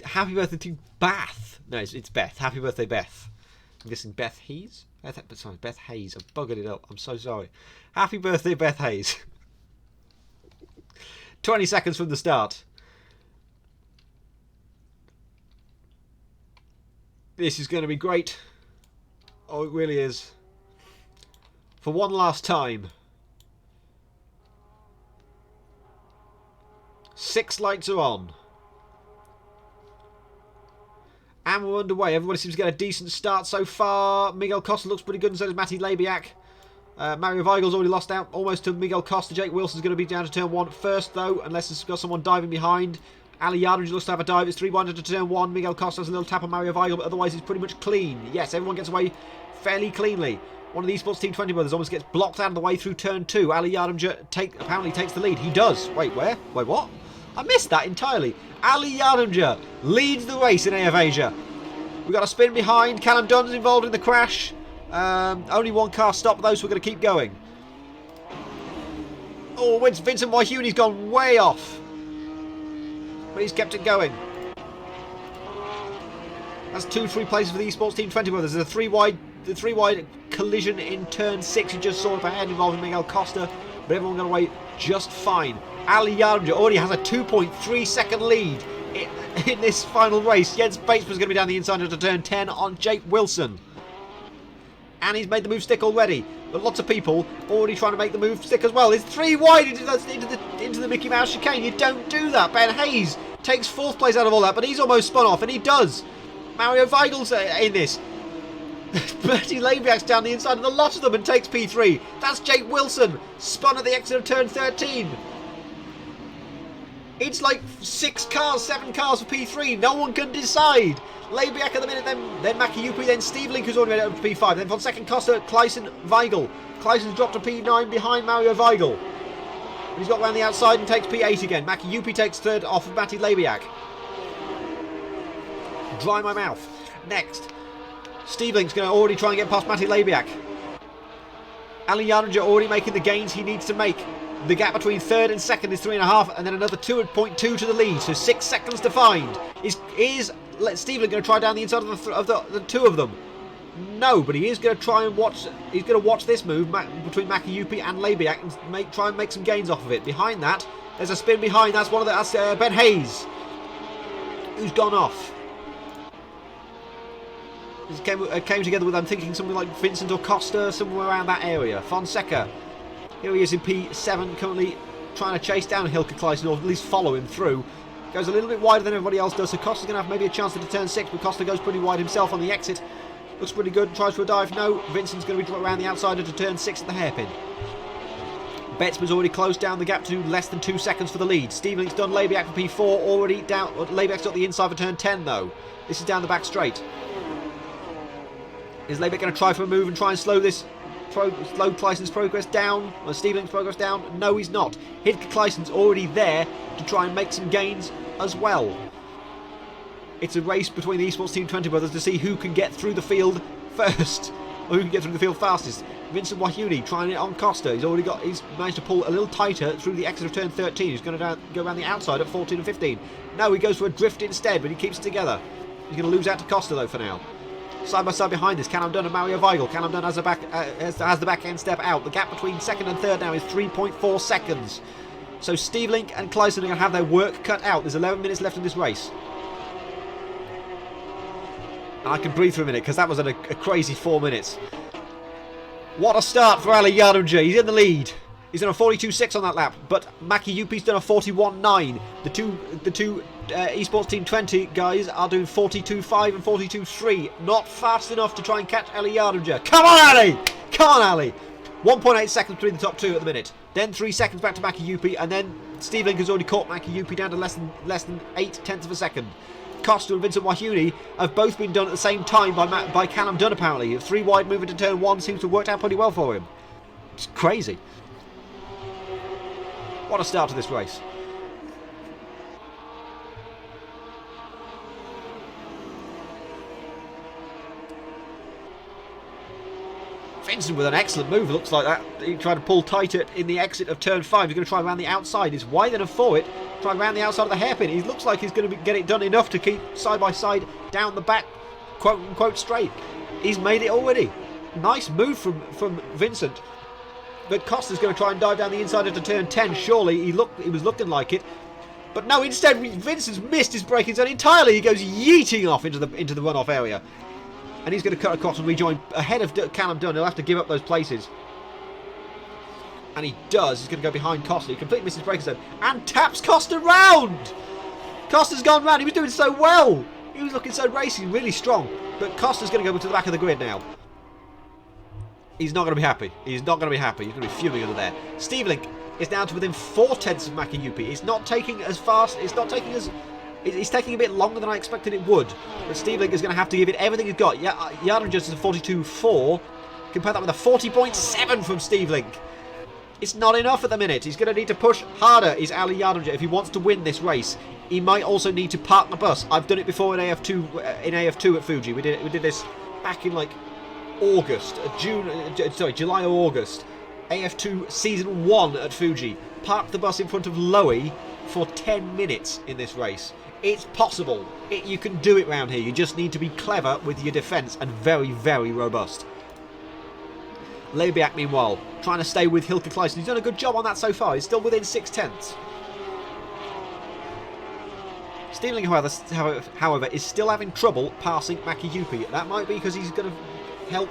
[SPEAKER 1] Happy birthday to Bath. No, it's Beth. Happy birthday, Beth. I'm guessing Beth Hayes? Beth Hayes. I've buggered it up. I'm so sorry. Happy birthday, Beth Hayes. 20 seconds from the start. This is going to be great. Oh, it really is. For one last time. 6 lights are on. And we're underway. Everybody seems to get a decent start so far. Miguel Costa looks pretty good, and so does Matti Labiak. Mario Weigl's already lost out almost to Miguel Costa. Jake Wilson's going to be down to turn 1 first, though, unless there's got someone diving behind. Ali Yardimja looks to have a dive. It's 3 wide into turn 1. Miguel Costa has a little tap on Mario Weigl, but otherwise he's pretty much clean. Yes, everyone gets away fairly cleanly. One of the esports Team 20 brothers almost gets blocked out of the way through turn 2. Ali Yardimja apparently takes the lead. He does. Wait, where? Wait, what? I missed that entirely. Ali Yardimja leads the race in AF Asia. We've got a spin behind. Callum Dunn's involved in the crash. Only one car stopped though, so we're going to keep going. Oh, Vincent Wahuni's gone way off. But he's kept it going. That's 2-3 places for the esports Team 20 brothers. There's a 3 wide collision in turn 6. You just saw up ahead involving Miguel Costa, but everyone got away just fine. Ali Yardimja already has a 2.3 second lead in this final race. Jens Batesma is going to be down the inside into turn 10 on Jake Wilson. And he's made the move stick already. But lots of people already trying to make the move stick as well. It's 3 wide into the Mickey Mouse chicane. You don't do that. Ben Hayes takes 4th place out of all that, but he's almost spun off, and he does. Mario Weigl's in this. Bertie Labiak's down the inside of the lot of them and takes P3. That's Jake Wilson, spun at the exit of turn 13. It's like 7 cars for P3. No one can decide. Labiak at the minute, then Mäki-Upi, then Stevelink, who's already made it up to P5. Then for second, Costa, Kleisen, Weigl. Kleisen's dropped to P9 behind Mario Weigl. He's got around the outside and takes P8 again. Mäki-Upi takes 3rd off of Matti Labiak. Dry my mouth. Next, Stevelink's going to already try and get past Matti Labiak. Ali Yardimja already making the gains he needs to make. The gap between 3rd and 2nd is 3.5, and then another 2.2 to the lead, so 6 seconds to find. Is Stevelink going to try down the inside of the 2 of them? No, but he is going to try and watch. He's going to watch this move between Makiyupi and Lebiak and try and make some gains off of it. Behind that, there's a spin behind. That's Ben Hayes, who's gone off. This came together with, I'm thinking, something like Vincent or Costa, somewhere around that area. Fonseca, here he is in P7, currently trying to chase down Hilke Kleisen, or at least follow him through. Goes a little bit wider than everybody else does, so Costa's going to have maybe a chance to turn 6, but Costa goes pretty wide himself on the exit. Looks pretty good, tries for a dive, no. Vincent's going to be around the outside to turn 6 at the hairpin. Betsman's already closed down the gap to less than 2 seconds for the lead. Stevenlink's done Lebiak for P4, already down. Lebiak's got the inside for turn 10 though. This is down the back straight. Is Lebiak going to try for a move and try and slow Kleisen's progress down? Or Stevenlink's progress down? No, he's not. Hilke Kleisen's already there to try and make some gains as well. It's a race between the Esports Team 20 brothers to see who can get through the field first, or who can get through the field fastest. Vincent Wahuni trying it on Costa. He's managed to pull a little tighter through the exit of turn 13. He's going to go around the outside at 14 and 15. No, he goes for a drift instead, but he keeps it together. He's going to lose out to Costa though for now. Side by side behind this, Callum Dunn and Mario Weigel. Callum Dunn has the back end step out. The gap between second and third now is 3.4 seconds. So Stevenlink and Kleisen are going to have their work cut out. There's 11 minutes left in this race. I can breathe for a minute because that was a crazy 4 minutes. What a start for Ali Yardimji. He's in the lead. He's done a 42.6 on that lap, but Makiyupi's done a 41.9. The two Esports Team 20 guys are doing 42.5 and 42.3. Not fast enough to try and catch Ali Yardimji. Come on, Ali! Come on, Ali! 1.8 seconds between the top two at the minute. Then 3 seconds back to Makiyupi, and then Stevenlink has already caught Makiyupi down to less than 8/10 of a second. Costa and Vincent Wahuni have both been done at the same time by Callum Dunn apparently. A 3 wide move into turn 1 seems to have worked out pretty well for him. It's crazy. What a start to this race. Vincent with an excellent move, looks like that. He tried to pull tighter in the exit of turn 5. He's going to try around the outside. He's wide enough for it. Try around the outside of the hairpin. He looks like he's going to get it done enough to keep side by side down the back, quote unquote, straight. He's made it already. Nice move from Vincent. But Costa's going to try and dive down the inside into turn 10. Surely he was looking like it. But no, instead Vincent's missed his braking zone entirely. He goes yeeting off into the runoff area. And he's going to cut across and rejoin ahead of Callum Dunn. He'll have to give up those places. And he does. He's going to go behind Costa. He completely misses his braking zone. And taps Costa round! Costa's gone round. He was doing so well. He was looking so racing, really strong. But Costa's going to go to the back of the grid now. He's not going to be happy. He's not going to be happy. He's going to be fuming under there. Stevenlink is now to within 4/10 of Makiyupi. It's not taking as fast. It's not taking as... It's taking a bit longer than I expected it would. But Stevenlink is going to have to give it everything he's got. Yardimji is a 42.4. Compare that with a 40.7 from Stevenlink. It's not enough at the minute. He's going to need to push harder, is Ali Yardimji, if he wants to win this race. He might also need to park the bus. I've done it before in AF2 at Fuji. We did this back in like August, July or August. AF2 Season 1 at Fuji. Parked the bus in front of Lowy for 10 minutes in this race. It's possible. You can do it round here. You just need to be clever with your defence and very, very robust. Lebiak, meanwhile, trying to stay with Hilke Kleisen. He's done a good job on that so far. He's still within 6/10. Stevenlink, however, is still having trouble passing Makiyupi. That might be because he's going to help.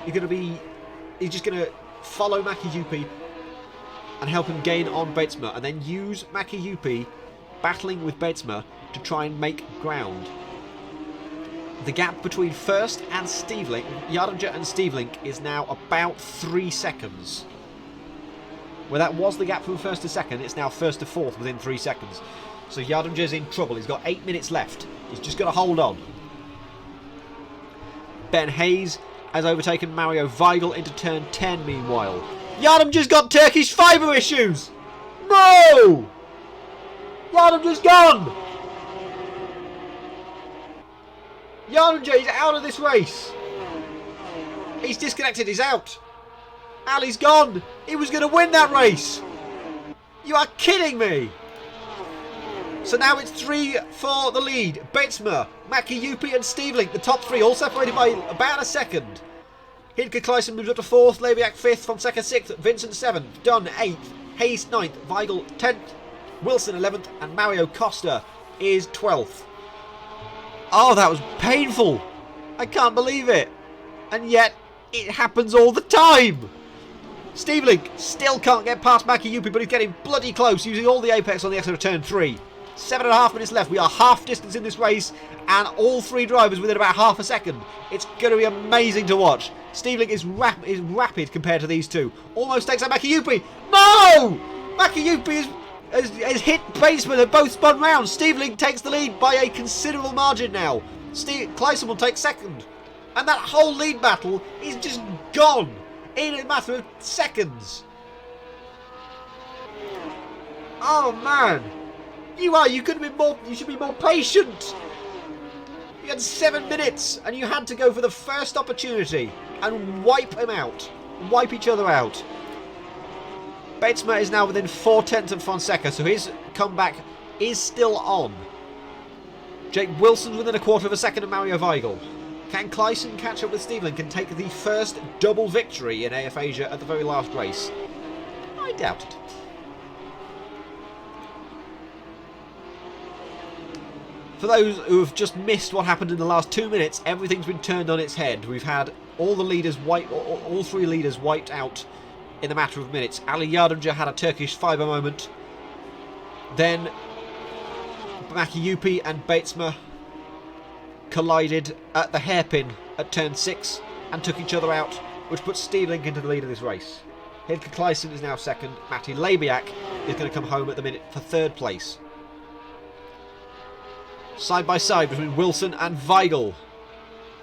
[SPEAKER 1] He's just going to follow Makiyupi and help him gain on Betsma, and then use Makiyupi battling with Betsma to try and make ground. The gap between first and Stevenlink, Yardimji and Stevenlink, is now about 3 seconds. Where that was the gap from first to second, it's now first to fourth within 3 seconds. So Yardimji is in trouble. He's got 8 minutes left. He's just got to hold on. Ben Hayes has overtaken Mario Weigel into turn 10 meanwhile. Yardimji's got Turkish fibre issues! No! Yardimji's gone! Yardimji is out of this race. He's disconnected, he's out. Ali's gone. He was going to win that race. You are kidding me. So now it's 3 for the lead. Betsma, Maki Yupi and Steve Link, the top 3, all separated by about a second. Hidke Kleisen moves up to 4th, Lebiak 5th, Fonseca 6th, Vincent 7th, Dunn 8th, Hayes 9th, Weigel 10th, Wilson 11th, and Mario Costa is 12th. Oh, that was painful. I can't believe it. And yet, it happens all the time. Steve Link still can't get past Maki Yupi, but he's getting bloody close, using all the apex on the exit of turn 3. 7.5 minutes left. We are half distance in this race, and all 3 drivers within about half a second. It's going to be amazing to watch. Steve Link is rapid compared to these two. Almost takes out Maki Yupi. No! Maki Yupi has hit Baseman. They've both spun round. Steve Link takes the lead by a considerable margin now. Kleisen will take 2nd. And that whole lead battle is just gone in a matter of seconds. Oh man. You could have been more. You should be more patient. You had 7 minutes, and you had to go for the first opportunity and wipe him out, wipe each other out. Betsma is now within 4/10 of Fonseca, so his comeback is still on. Jake Wilson's within a quarter of a second of Mario Weigel. Can Kleisen catch up with Steve Link and take the first double victory in AF Asia at the very last race? I doubt it. For those who have just missed what happened in the last 2 minutes, everything's been turned on its head. We've had all the leaders all 3 leaders wiped out in a matter of minutes. Ali Yardımcı had a Turkish fibre moment. Then Maki Yupi and Betsma collided at the hairpin at turn 6 and took each other out, which puts Steve Link into the lead of this race. Hidke Kleisen is now 2nd. Matti Lebiak is going to come home at the minute for 3rd place. Side by side between Wilson and Weigel.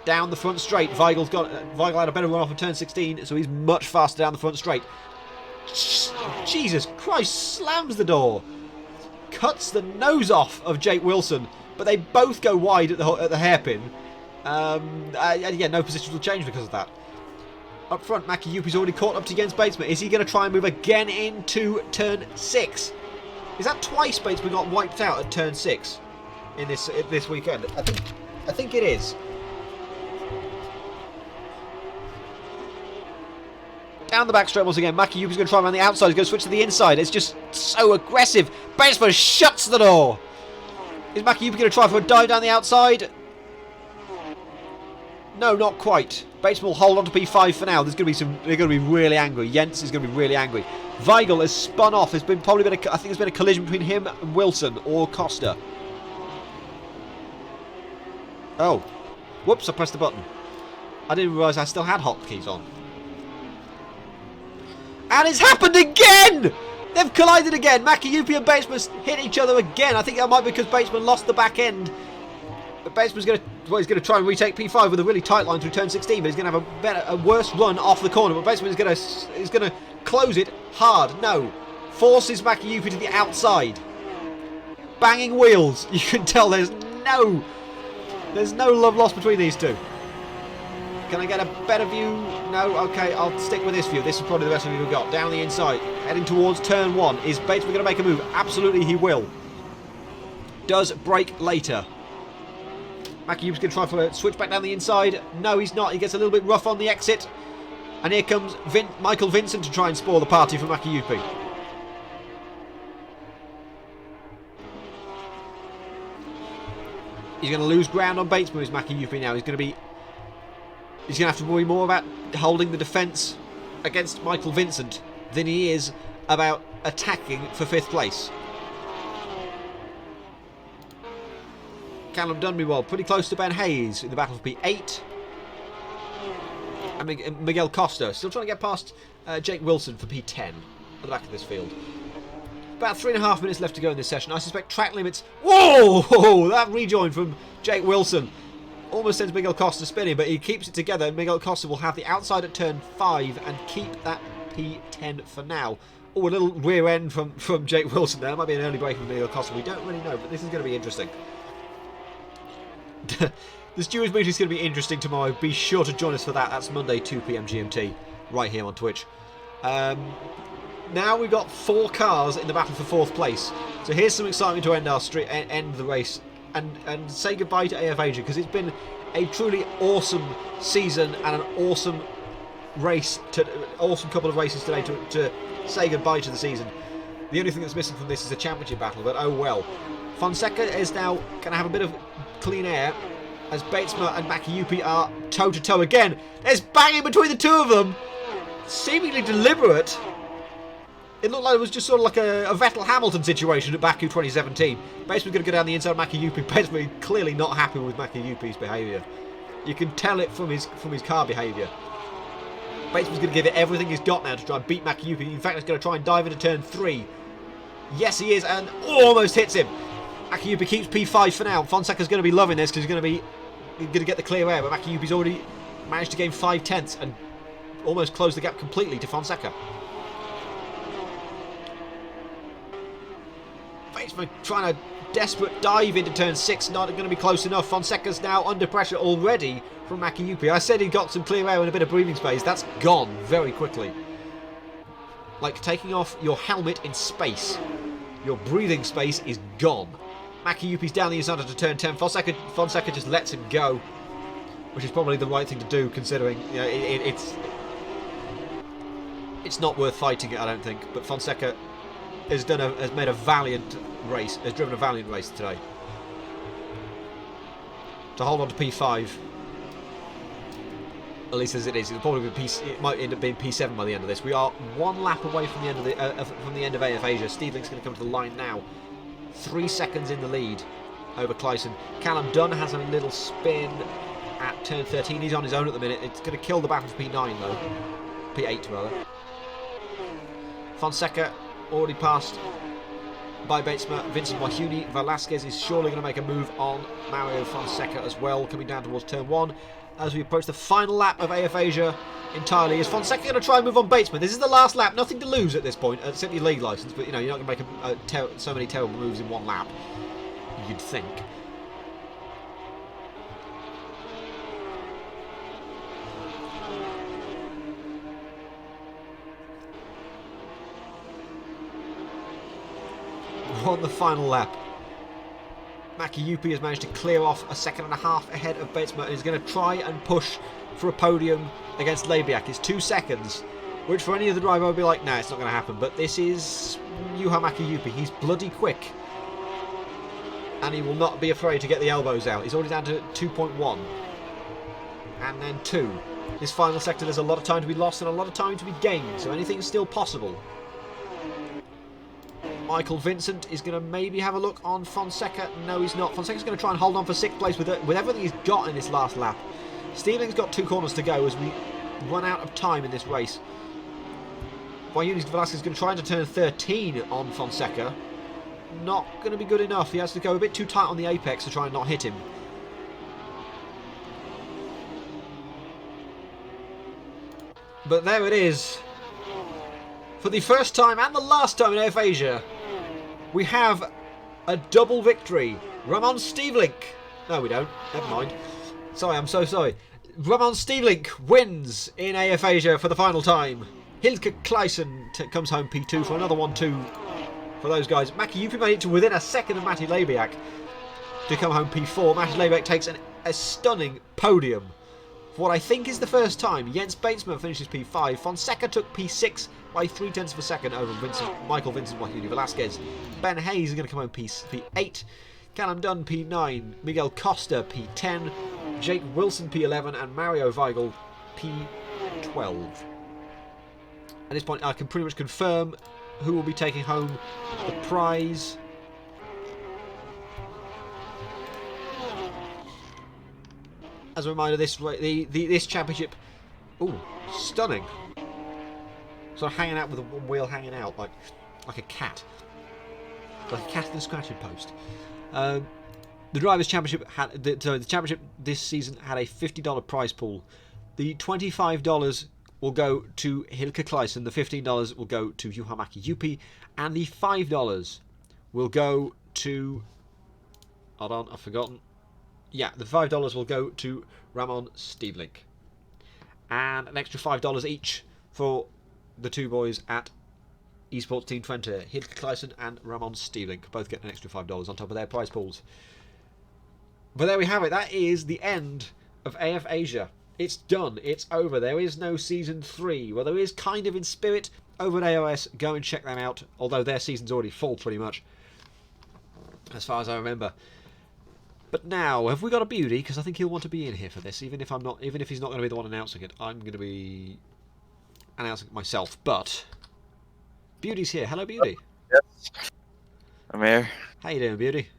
[SPEAKER 1] Down the front straight. Weigel had a better run off of turn 16, so he's much faster down the front straight. Jesus Christ, slams the door. Cuts the nose off of Jake Wilson, but they both go wide at the hairpin. Yeah, no positional change because of that. Up front, Maki Yupi's already caught up to Jens Batesman. Is he going to try and move again into turn 6? Is that twice Batesman got wiped out at turn 6 in this weekend? I think it is. Down the back straight once again. Maki Yupi's going to try around the outside. He's going to switch to the inside. It's just so aggressive. Batesman shuts the door. Is Maki Yupi going to try for a dive down the outside? No, not quite. Batesman will hold on to P5 for now. They're going to be really angry. Jens is going to be really angry. Weigel has spun off. I think there's been a collision between him and Wilson or Costa. Oh. Whoops, I pressed the button. I didn't realise I still had hotkeys on. And it's happened again! They've collided again. Maki Yupi and Batesman hit each other again. I think that might be because Batesman lost the back end. But Batesman's going to try and retake P5 with a really tight line through turn 16. But he's going to have a worse run off the corner. But Batesman is going to close it hard. No. Forces Maki Yupi to the outside. Banging wheels. You can tell there's no love lost between these two. Can I get a better view? No? Okay, I'll stick with this view. This is probably the best view we've got. Down the inside, heading towards turn 1. Is Batesman going to make a move? Absolutely he will. Does brake later. Maki Yupi's going to try for a switch back down the inside. No, he's not. He gets a little bit rough on the exit. And here comes Michael Vincent to try and spoil the party for Maki Yupi. He's going to lose ground on Batesman with Maki Yupi now. He's going to have to worry more about holding the defence against Michael Vincent than he is about attacking for 5th place. Callum Dunby pretty close to Ben Hayes in the battle for P8. And Miguel Costa still trying to get past Jake Wilson for P10 at the back of this field. About 3.5 minutes left to go in this session. I suspect track limits... Whoa! That rejoin from Jake Wilson almost sends Miguel Costa spinning, but he keeps it together. Miguel Costa will have the outside at turn 5 and keep that P10 for now. Oh, a little rear end from Jake Wilson there. That might be an early break from Miguel Costa. We don't really know, but this is going to be interesting. The Stewards meeting is going to be interesting tomorrow. Be sure to join us for that. That's Monday, 2 PM GMT, right here on Twitch. now we've got 4 cars in the battle for 4th place. So here's some excitement to end our end the race and say goodbye to AF Asia, because it's been a truly awesome season and an awesome race, awesome couple of races today to say goodbye to the season. The only thing that's missing from this is a championship battle, but oh well. Fonseca is now going to have a bit of clean air as Batesma and Makiyuki are toe-to-toe again. There's banging between the two of them, seemingly deliberate. It looked like it was just sort of like a Vettel-Hamilton situation at Baku 2017. Batesma's going to go down the inside of Makiyuki. Batesma clearly not happy with Makiyuki's behaviour. You can tell it from his car behaviour. Batesman's going to give it everything he's got now to try and beat Makiyuki. In fact, he's going to try and dive into turn 3. Yes, he is, and almost hits him. Makiyuki keeps P5 for now. Fonseca's going to be loving this because he's going to get the clear air, but Makiyuki's already managed to gain 5 tenths and almost close the gap completely to Fonseca. Batesman trying a desperate dive into turn 6, not going to be close enough. Fonseca's now under pressure already from Makiyuki. I said he got some clear air and a bit of breathing space. That's gone very quickly. Like taking off your helmet in space. Your breathing space is gone. Makiyuki's down the inside to turn 10. Fonseca just lets him go, which is probably the right thing to do, considering it's not worth fighting it, I don't think. But Fonseca has made a valiant race, has driven a valiant race today. To hold on to P5, at least as it is, it might end up being P7 by the end of this. We are 1 lap away from the end of AF Asia. Steedling's going to come to the line now. 3 seconds in the lead over Clyson. Callum Dunn has a little spin at turn 13. He's on his own at the minute. It's going to kill the battle for P9 though. P8 rather. Fonseca already passed by Batesma. Vincent Wahuni. Velasquez is surely going to make a move on Mario Fonseca as well, coming down towards turn 1. As we approach the final lap of AF Asia entirely, is Fonseca going to try and move on Batesman? This is the last lap, nothing to lose at this point, except your league licence, but you're not going to make so many terrible moves in 1 lap, you'd think. On the final lap, Makiyuki has managed to clear off 1.5 seconds ahead of Batesma and is going to try and push for a podium against Lebiak. It's 2 seconds, which for any other driver would be like, nah, it's not going to happen. But this is Juha Makiyuki. He's bloody quick. And he will not be afraid to get the elbows out. He's already down to 2.1. And then 2. This final sector, there's a lot of time to be lost and a lot of time to be gained. So anything's still possible. Michael Vincent is going to maybe have a look on Fonseca. No, he's not. Fonseca's going to try and hold on for 6th place with everything he's got in this last lap. Steeling's got 2 corners to go as we run out of time in this race. Wayunis Velasquez is going to try to turn 13 on Fonseca. Not going to be good enough. He has to go a bit too tight on the apex to try and not hit him. But there it is. For the first time and the last time in AF Asia, we have a double victory. Ramon Stevelink. No, we don't. Never mind. Sorry, I'm so sorry. Ramon Stevelink wins in AF Asia for the final time. Hilke Clyson comes home P2 for another 1-2 for those guys. Makiyuki made it to within 1 second of Matti Lebiak to come home P4. Matti Lebiak takes a stunning podium. For what I think is the first time, Jens Batesman finishes P5. Fonseca took P6 by 3 tenths of a second over Michael Vincent Wahuni Velasquez. Ben Hayes is going to come home P8. Callum Dunn P9. Miguel Costa P10. Jake Wilson P11. And Mario Weigel P12. At this point, I can pretty much confirm who will be taking home the prize. As a reminder, this championship, ooh, stunning. So hanging out with one wheel hanging out like a cat in a scratching post. The drivers' championship the championship this season had a $50 prize pool. The $25 will go to Hilke Clyson. The $15 will go to Juha Makiyuki, and the $5 will go to. Hold on, I've forgotten. Yeah, the $5 will go to Ramon Stevelink. And an extra $5 each for the 2 boys at Esports Team Twente, Hidke Kleisen and Ramon Steelink both get an extra $5 on top of their prize pools. But there we have it. That is the end of AF Asia. It's done. It's over. There is no Season 3. Well, there is kind of in spirit over at AOS. Go and check them out, although their season's already full pretty much, as far as I remember. But now, have we got a Beauty? Because I think he'll want to be in here for this, even if he's not going to be the one announcing it. I'm going to be announcing it myself. But Beauty's here. Hello, Beauty.
[SPEAKER 2] Yes, I'm here.
[SPEAKER 1] How you doing, Beauty?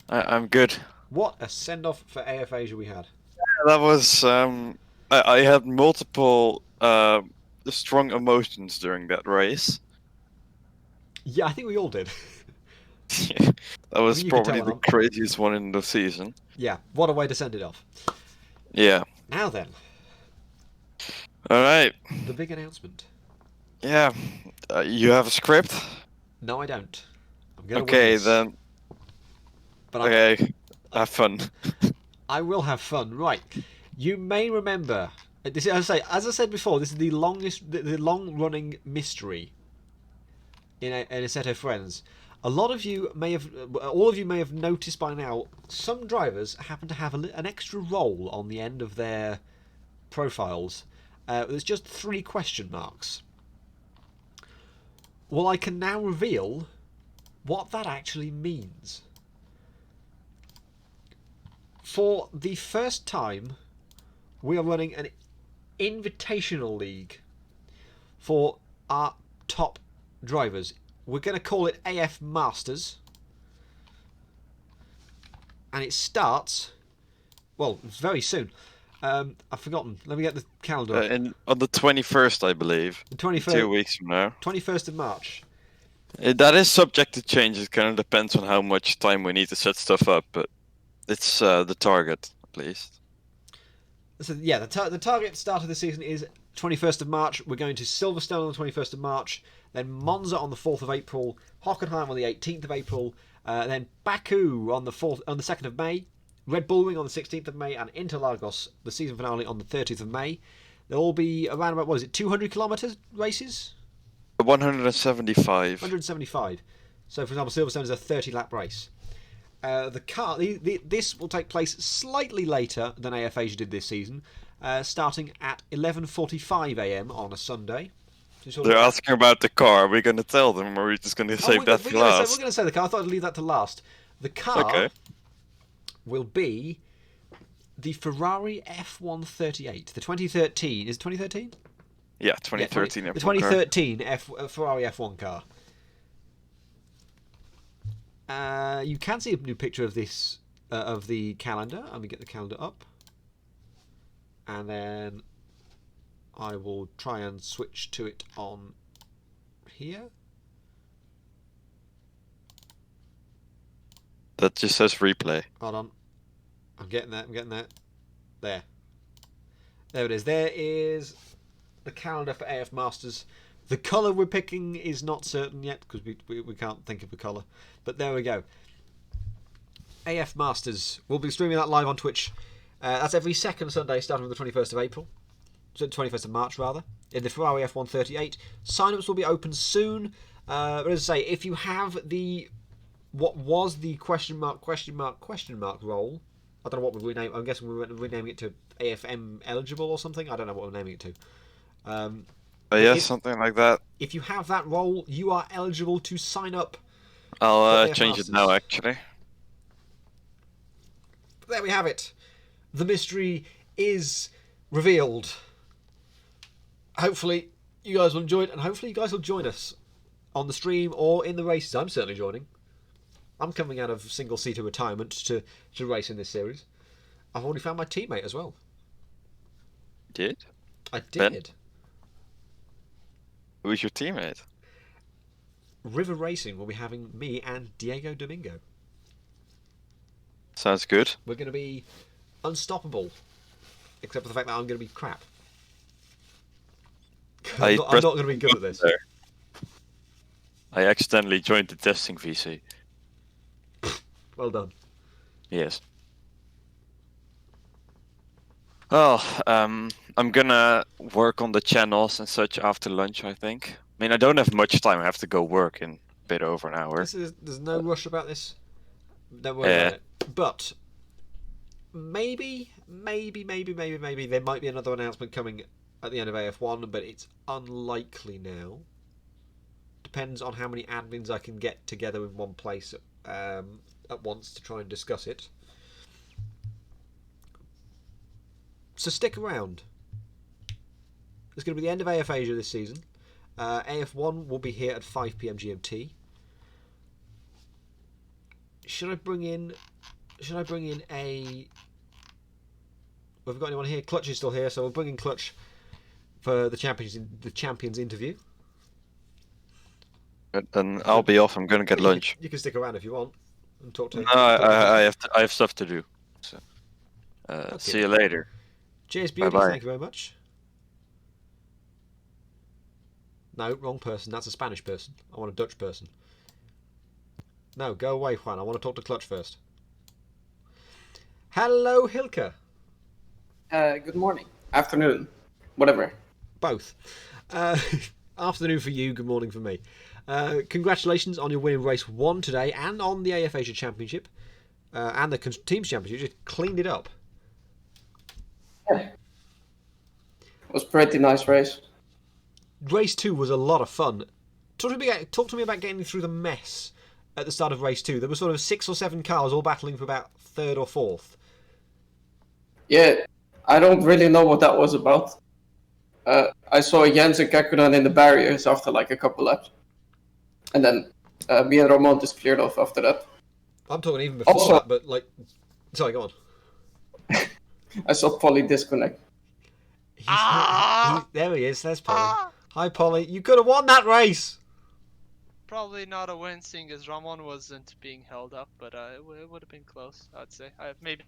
[SPEAKER 2] I'm good.
[SPEAKER 1] What a send-off for AF Asia we had.
[SPEAKER 2] That was I had multiple strong emotions during that race.
[SPEAKER 1] Yeah, I think we all did.
[SPEAKER 2] That was probably the
[SPEAKER 1] on.
[SPEAKER 2] craziest one in the season.
[SPEAKER 1] Yeah, what a way to send it off.
[SPEAKER 2] Yeah.
[SPEAKER 1] Now then.
[SPEAKER 2] Alright.
[SPEAKER 1] The big announcement.
[SPEAKER 2] Yeah. You have a script?
[SPEAKER 1] No, I don't. I'm gonna
[SPEAKER 2] okay,
[SPEAKER 1] win this.
[SPEAKER 2] then.
[SPEAKER 1] But
[SPEAKER 2] okay, have fun.
[SPEAKER 1] I will have fun. Right. You may remember. This is, as I said before, this is the long-running mystery in Assetto Friends. A lot of you may have, all of you may have noticed by now, some drivers happen to have an extra role on the end of their profiles. There's just 3 question marks. Well, I can now reveal what that actually means. For the first time, we are running an invitational league for our top drivers. We're going to call it AF Masters. And it starts, well, very soon. I've forgotten. Let me get the calendar up.
[SPEAKER 2] On the 21st, I believe.
[SPEAKER 1] The 21st.
[SPEAKER 2] 2 weeks from now.
[SPEAKER 1] 21st of March.
[SPEAKER 2] That is subject to change. It kind of depends on how much time we need to set stuff up, but it's the target, at least.
[SPEAKER 1] So, yeah, the target start of the season is 21st of March. We're going to Silverstone on the 21st of March, then Monza on the 4th of April, Hockenheim on the 18th of April, then Baku on the 2nd of May, Red Bull Ring on the 16th of May, and Interlagos, the season finale, on the 30th of May. There'll all be around about, 200 kilometre races?
[SPEAKER 2] 175.
[SPEAKER 1] 175. So, for example, Silverstone is a 30-lap race. This will take place slightly later than AF Asia did this season, starting at 11:45 AM on a Sunday.
[SPEAKER 2] They're asking about the car. Are we going to tell them, or are we just going to save that for last?
[SPEAKER 1] We're going to say the car. I thought I'd leave that to last. The car will be the Ferrari F138, the 2013. Is it 2013?
[SPEAKER 2] Yeah, 2013.
[SPEAKER 1] The 2013 Ferrari F1 car. You can see a new picture of this of the calendar. Let me get the calendar up, and then I will try and switch to it on here.
[SPEAKER 2] That just says replay.
[SPEAKER 1] Hold on, I'm getting that. There it is. There is the calendar for AF Masters. The colour we're picking is not certain yet because we can't think of a colour. But there we go. AF Masters. We'll be streaming that live on Twitch. That's every second Sunday starting with the 21st of April. So 21st of March, rather. In the Ferrari F138. Sign-ups will be open soon. But as I say, if you have what was the question mark role, I don't know what we're renaming. I'm guessing we're renaming it to AFM eligible or something. I don't know what we're naming it to.
[SPEAKER 2] Yeah, something like that.
[SPEAKER 1] If you have that role, you are eligible to sign up.
[SPEAKER 2] I'll change it now, actually.
[SPEAKER 1] But there we have it. The mystery is revealed. Hopefully, you guys will enjoy it, and hopefully, you guys will join us on the stream or in the races. I'm certainly joining. I'm coming out of single-seater retirement to race in this series. I've already found my teammate as well.
[SPEAKER 2] Did?
[SPEAKER 1] I did.
[SPEAKER 2] Ben? Who's your teammate?
[SPEAKER 1] River Racing will be having me and Diego Domingo.
[SPEAKER 2] Sounds good.
[SPEAKER 1] We're going to be unstoppable, except for the fact that I'm going to be crap. I'm not going to be good at this.
[SPEAKER 2] There. I accidentally joined the testing VC.
[SPEAKER 1] Well done.
[SPEAKER 2] Yes. Well, I'm gonna work on the channels and such after lunch, I think. I mean, I don't have much time. I have to go work in a bit over an hour.
[SPEAKER 1] There's no rush about this. Don't worry about it. But maybe there might be another announcement coming at the end of AF1, but it's unlikely now. Depends on how many admins I can get together in one place at once to try and discuss it. So stick around. It's going to be the end of AF Asia this season. AF1 will be here at 5 PM GMT. Should I bring in a... Well, have we got anyone here? Clutch is still here, so we'll bring in Clutch for the champions interview.
[SPEAKER 2] Then I'll be off. I'm going to get lunch.
[SPEAKER 1] You can stick around if you want and talk to.
[SPEAKER 2] No, I have stuff to do. So,
[SPEAKER 1] Okay.
[SPEAKER 2] See you later.
[SPEAKER 1] Cheers, beauty.
[SPEAKER 2] Bye-bye.
[SPEAKER 1] Thank you very much. No, wrong person. That's a Spanish person. I want a Dutch person. No, go away, Juan. I want to talk to Clutch first. Hello, Hilke.
[SPEAKER 3] Good morning. Afternoon. Whatever.
[SPEAKER 1] Both. Afternoon for you, good morning for me. Congratulations on your win in race 1 today and on the AF Asia Championship and the Teams Championship. You just cleaned it up.
[SPEAKER 3] Yeah. It was a pretty nice race.
[SPEAKER 1] Race 2 was a lot of fun. Talk to me about getting through the mess at the start of race 2. There were sort of 6 or 7 cars all battling for about 3rd or 4th.
[SPEAKER 3] Yeah, I don't really know what that was about. I saw Jens and Kekkonen in the barriers after like a couple laps. And then me and Ramon just cleared off after that.
[SPEAKER 1] I'm talking even before
[SPEAKER 3] Also,
[SPEAKER 1] that, but like... Sorry, go on.
[SPEAKER 3] I saw Polly disconnect.
[SPEAKER 1] There he is, there's Polly. Hi, Polly. You could have won that race!
[SPEAKER 4] Probably not a win, seeing as Ramon wasn't being held up, but it would have been close, I'd say. Maybe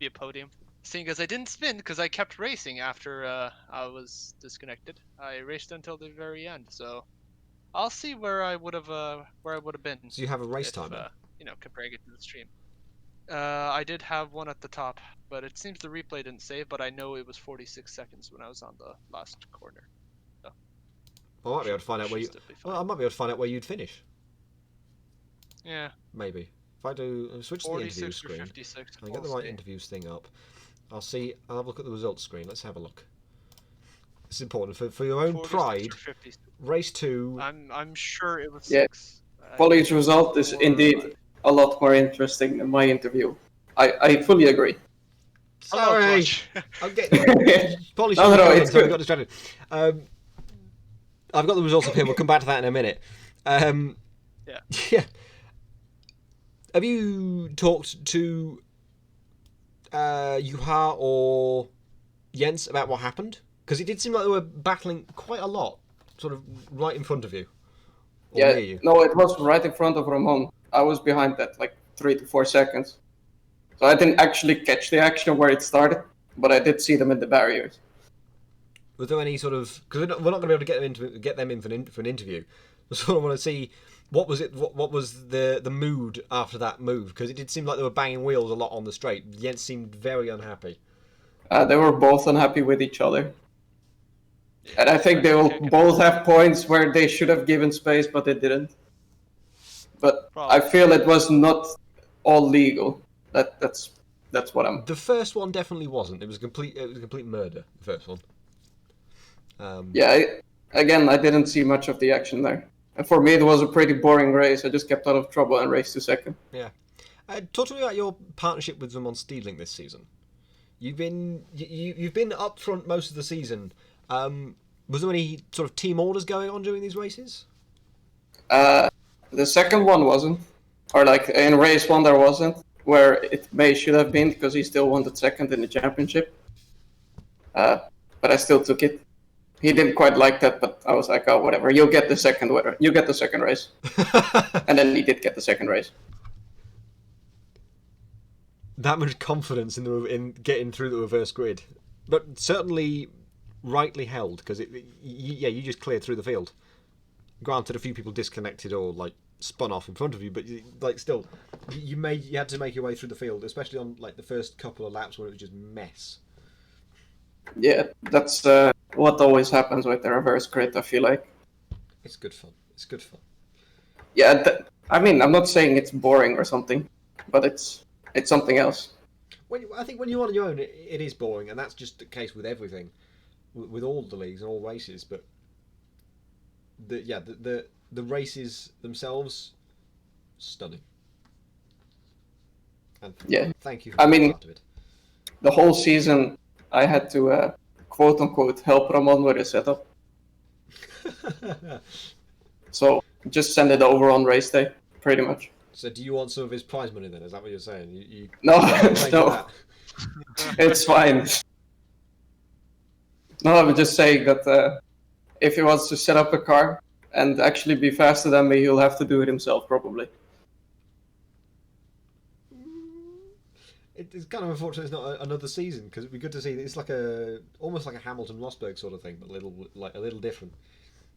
[SPEAKER 4] a podium. Seeing as I didn't spin because I kept racing after I was disconnected. I raced until the very end, so I'll see where I would have been.
[SPEAKER 1] So you have a race timer?
[SPEAKER 4] Comparing it to the stream. I did have one at the top, but it seems the replay didn't save. But I know it was 46 seconds when I was on the last corner. So
[SPEAKER 1] I might be able to find out where you. Well, I might be able to find out where you'd finish.
[SPEAKER 4] Yeah.
[SPEAKER 1] Maybe if I do switch to the interview screen.
[SPEAKER 4] 56.
[SPEAKER 1] I get the right interviews thing up. I'll see. I'll have a look at the results screen. Let's have a look. It's important for your own pride. Race 2.
[SPEAKER 4] I'm sure it was
[SPEAKER 3] Yeah.
[SPEAKER 4] 6.
[SPEAKER 3] Polly's result is indeed a lot more interesting than my interview. I fully agree.
[SPEAKER 1] Sorry, I'm getting. Polly,
[SPEAKER 3] No, it's
[SPEAKER 1] so I
[SPEAKER 3] good.
[SPEAKER 1] got distracted. I've got the results up here. We'll come back to that in a minute.
[SPEAKER 4] Yeah.
[SPEAKER 1] Yeah. Have you talked to Juha or Jens about what happened? Because it did seem like they were battling quite a lot, sort of right in front of you. Or
[SPEAKER 3] Yeah,
[SPEAKER 1] near you.
[SPEAKER 3] no, it was right in front of Ramon. I was behind that like 3 to 4 seconds. So I didn't actually catch the action where it started, but I did see them in the barriers.
[SPEAKER 1] Was there any sort of... Because we're not going to be able to get them in for an interview. We sort of want to see what was it. What was the mood after that move? Because it did seem like they were banging wheels a lot on the straight. Jens seemed very unhappy.
[SPEAKER 3] They were both unhappy with each other. And I think they will both have points where they should have given space, but they didn't. But I feel it was not all legal. That's what I'm...
[SPEAKER 1] The first one definitely wasn't. It was a complete murder, the first one.
[SPEAKER 3] Yeah, again, I didn't see much of the action there. And for me, it was a pretty boring race. I just kept out of trouble and raced to second.
[SPEAKER 1] Yeah. Talk to me about your partnership with them on Steedling this season. You've been up front most of the season. Was there any sort of team orders going on during these races?
[SPEAKER 3] The second one wasn't. Or like in race 1 there wasn't. Where it should have been because he still wanted second in the championship. But I still took it. He didn't quite like that, but I was like, oh, whatever. You'll get the second winner. You get the second race. And then he did get the second race.
[SPEAKER 1] That much confidence in getting through the reverse grid, but certainly rightly held because you just cleared through the field. Granted, a few people disconnected or like spun off in front of you, but like still, you had to make your way through the field, especially on like the first couple of laps where it was just mess.
[SPEAKER 3] Yeah, that's what always happens with the reverse grid, I feel like.
[SPEAKER 1] It's good fun. It's good fun.
[SPEAKER 3] Yeah, I mean, I'm not saying it's boring or something, but it's something else.
[SPEAKER 1] I think when you're on your own, it is boring, and that's just the case with everything, with all the leagues and all races. But the races themselves, stunning. And
[SPEAKER 3] Yeah.
[SPEAKER 1] thank you for
[SPEAKER 3] I
[SPEAKER 1] being
[SPEAKER 3] mean,
[SPEAKER 1] part of it.
[SPEAKER 3] The whole season, I had to quote unquote help Ramon with his setup. So just send it over on race day, pretty much.
[SPEAKER 1] So do you want some of his prize money then? Is that what you're saying?
[SPEAKER 3] No,
[SPEAKER 1] claim for
[SPEAKER 3] no,
[SPEAKER 1] that?
[SPEAKER 3] it's fine. No, I was just saying that if he wants to set up a car and actually be faster than me, he'll have to do it himself, probably.
[SPEAKER 1] It's kind of unfortunate it's not another season, because it'd be good to see. It's like almost like a Hamilton Rosberg sort of thing, but a little different.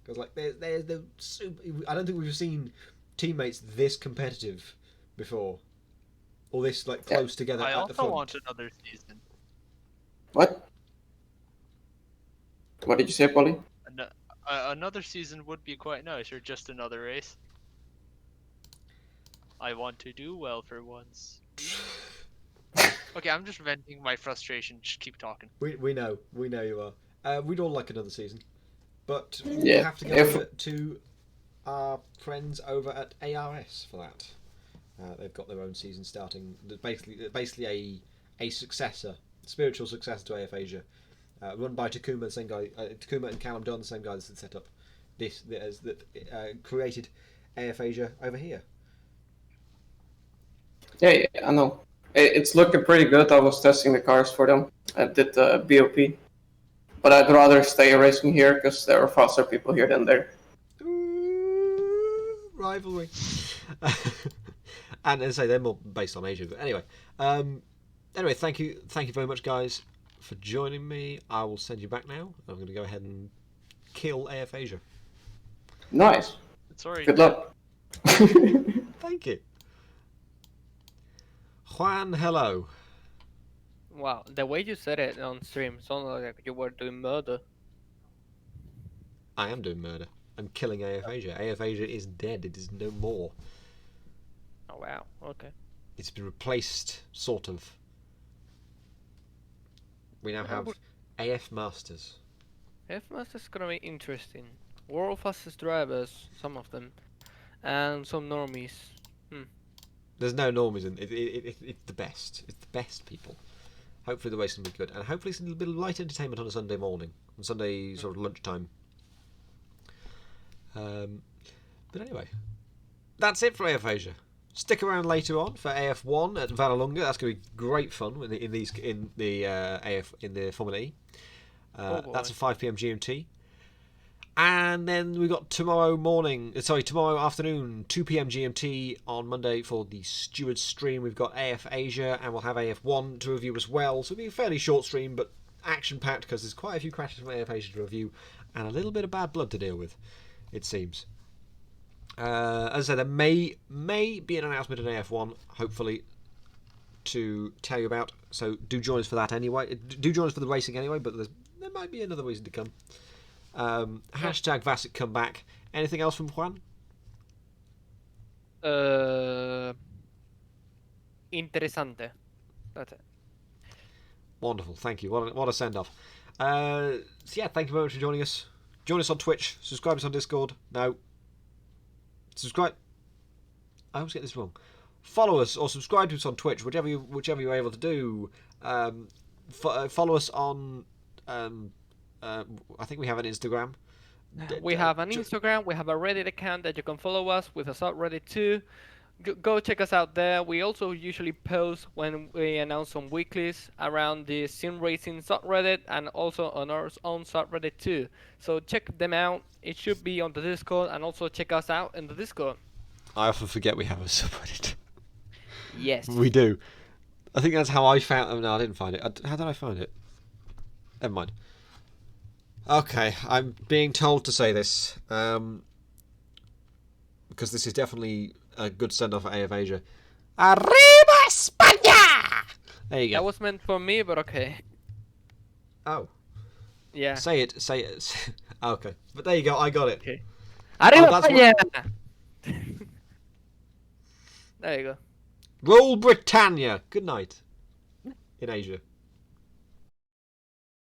[SPEAKER 1] Because like there's the super. I don't think we've seen teammates this competitive before, or this like close together
[SPEAKER 4] I
[SPEAKER 1] at the
[SPEAKER 4] also
[SPEAKER 1] front.
[SPEAKER 4] want another season.
[SPEAKER 3] What? What did you say, Polly?
[SPEAKER 4] Another season would be quite nice, or just another race. I want to do well for once. Okay, I'm just venting my frustration. Just keep talking.
[SPEAKER 1] We know you are. We'd all like another season, but we
[SPEAKER 3] Yeah,
[SPEAKER 1] have to go over to our friends over at ARS for that. They've got their own season starting. Basically a successor, spiritual successor to AF Asia, run by Takuma, the same guy. Takuma and Callum Dunn, the same guy that set up created AF Asia over here.
[SPEAKER 3] Yeah, I know. It's looking pretty good. I was testing the cars for them. I did the BOP. But I'd rather stay racing here because there are faster people here than there.
[SPEAKER 1] Ooh, rivalry. And as I say, they're more based on Asia. But anyway, thank you very much, guys, for joining me. I will send you back now. I'm going to go ahead and kill AF Asia.
[SPEAKER 3] Nice.
[SPEAKER 4] Sorry.
[SPEAKER 3] Good luck.
[SPEAKER 1] Thank you. Juan, hello.
[SPEAKER 5] Wow, the way you said it on stream sounded like you were doing murder.
[SPEAKER 1] I am doing murder. I'm killing AF Asia. AF Asia is dead. It is no more.
[SPEAKER 5] Oh wow, okay.
[SPEAKER 1] It's been replaced, sort of. We now have AF Masters.
[SPEAKER 5] F-Master's gonna be interesting. World fastest drivers, some of them, and some normies.
[SPEAKER 1] There's no normies in it. It's the best. It's the best people. Hopefully the race will be good, and hopefully it's a little bit of light entertainment on a Sunday morning, on Sunday sort of lunchtime. But anyway, that's it for AF Asia. Stick around later on for AF1 at Vallelunga. That's going to be great fun in the Formula E. That's at 5 p.m. GMT. And then we've got tomorrow afternoon, 2 p.m. GMT on Monday for the Stewards stream. We've got AF Asia, and we'll have AF1 to review as well. So it'll be a fairly short stream, but action-packed, because there's quite a few crashes from AF Asia to review, and a little bit of bad blood to deal with, it seems. As I said, there may be an announcement in AF1, hopefully, to tell you about. So do join us for that anyway. Do join us for the racing anyway, but there might be another reason to come. Hashtag Vassic come back. Anything else from Juan?
[SPEAKER 5] Interesante. That's it.
[SPEAKER 1] Wonderful, thank you. What a send off. So yeah, thank you very much for joining us. Join us on Twitch. Subscribe us on Discord. No. Subscribe. I always get this wrong. Follow us or subscribe to us on Twitch, whichever you're able to do. Follow us on. I think we have an Instagram.
[SPEAKER 5] We have an Instagram, we have a Reddit account that you can follow us with a subreddit too. Go check us out there. We also usually post when we announce some weeklies around the simracing subreddit and also on our own subreddit too. So check them out. It should be on the Discord, and also check us out in the Discord.
[SPEAKER 1] I often forget we have a subreddit.
[SPEAKER 5] Yes.
[SPEAKER 1] We do. I think that's how I found. Oh, no, I didn't find it. How did I find it? Never mind. Okay, I'm being told to say this because this is definitely a good send-off for AF Asia. Arriba España! There you go.
[SPEAKER 5] That was meant for me, but okay.
[SPEAKER 1] Oh.
[SPEAKER 5] Yeah.
[SPEAKER 1] Say it. Okay. But there you go. I got it.
[SPEAKER 5] Okay. Arriba
[SPEAKER 1] that's
[SPEAKER 5] España! There you go.
[SPEAKER 1] Roll Britannia. Good night. In Asia.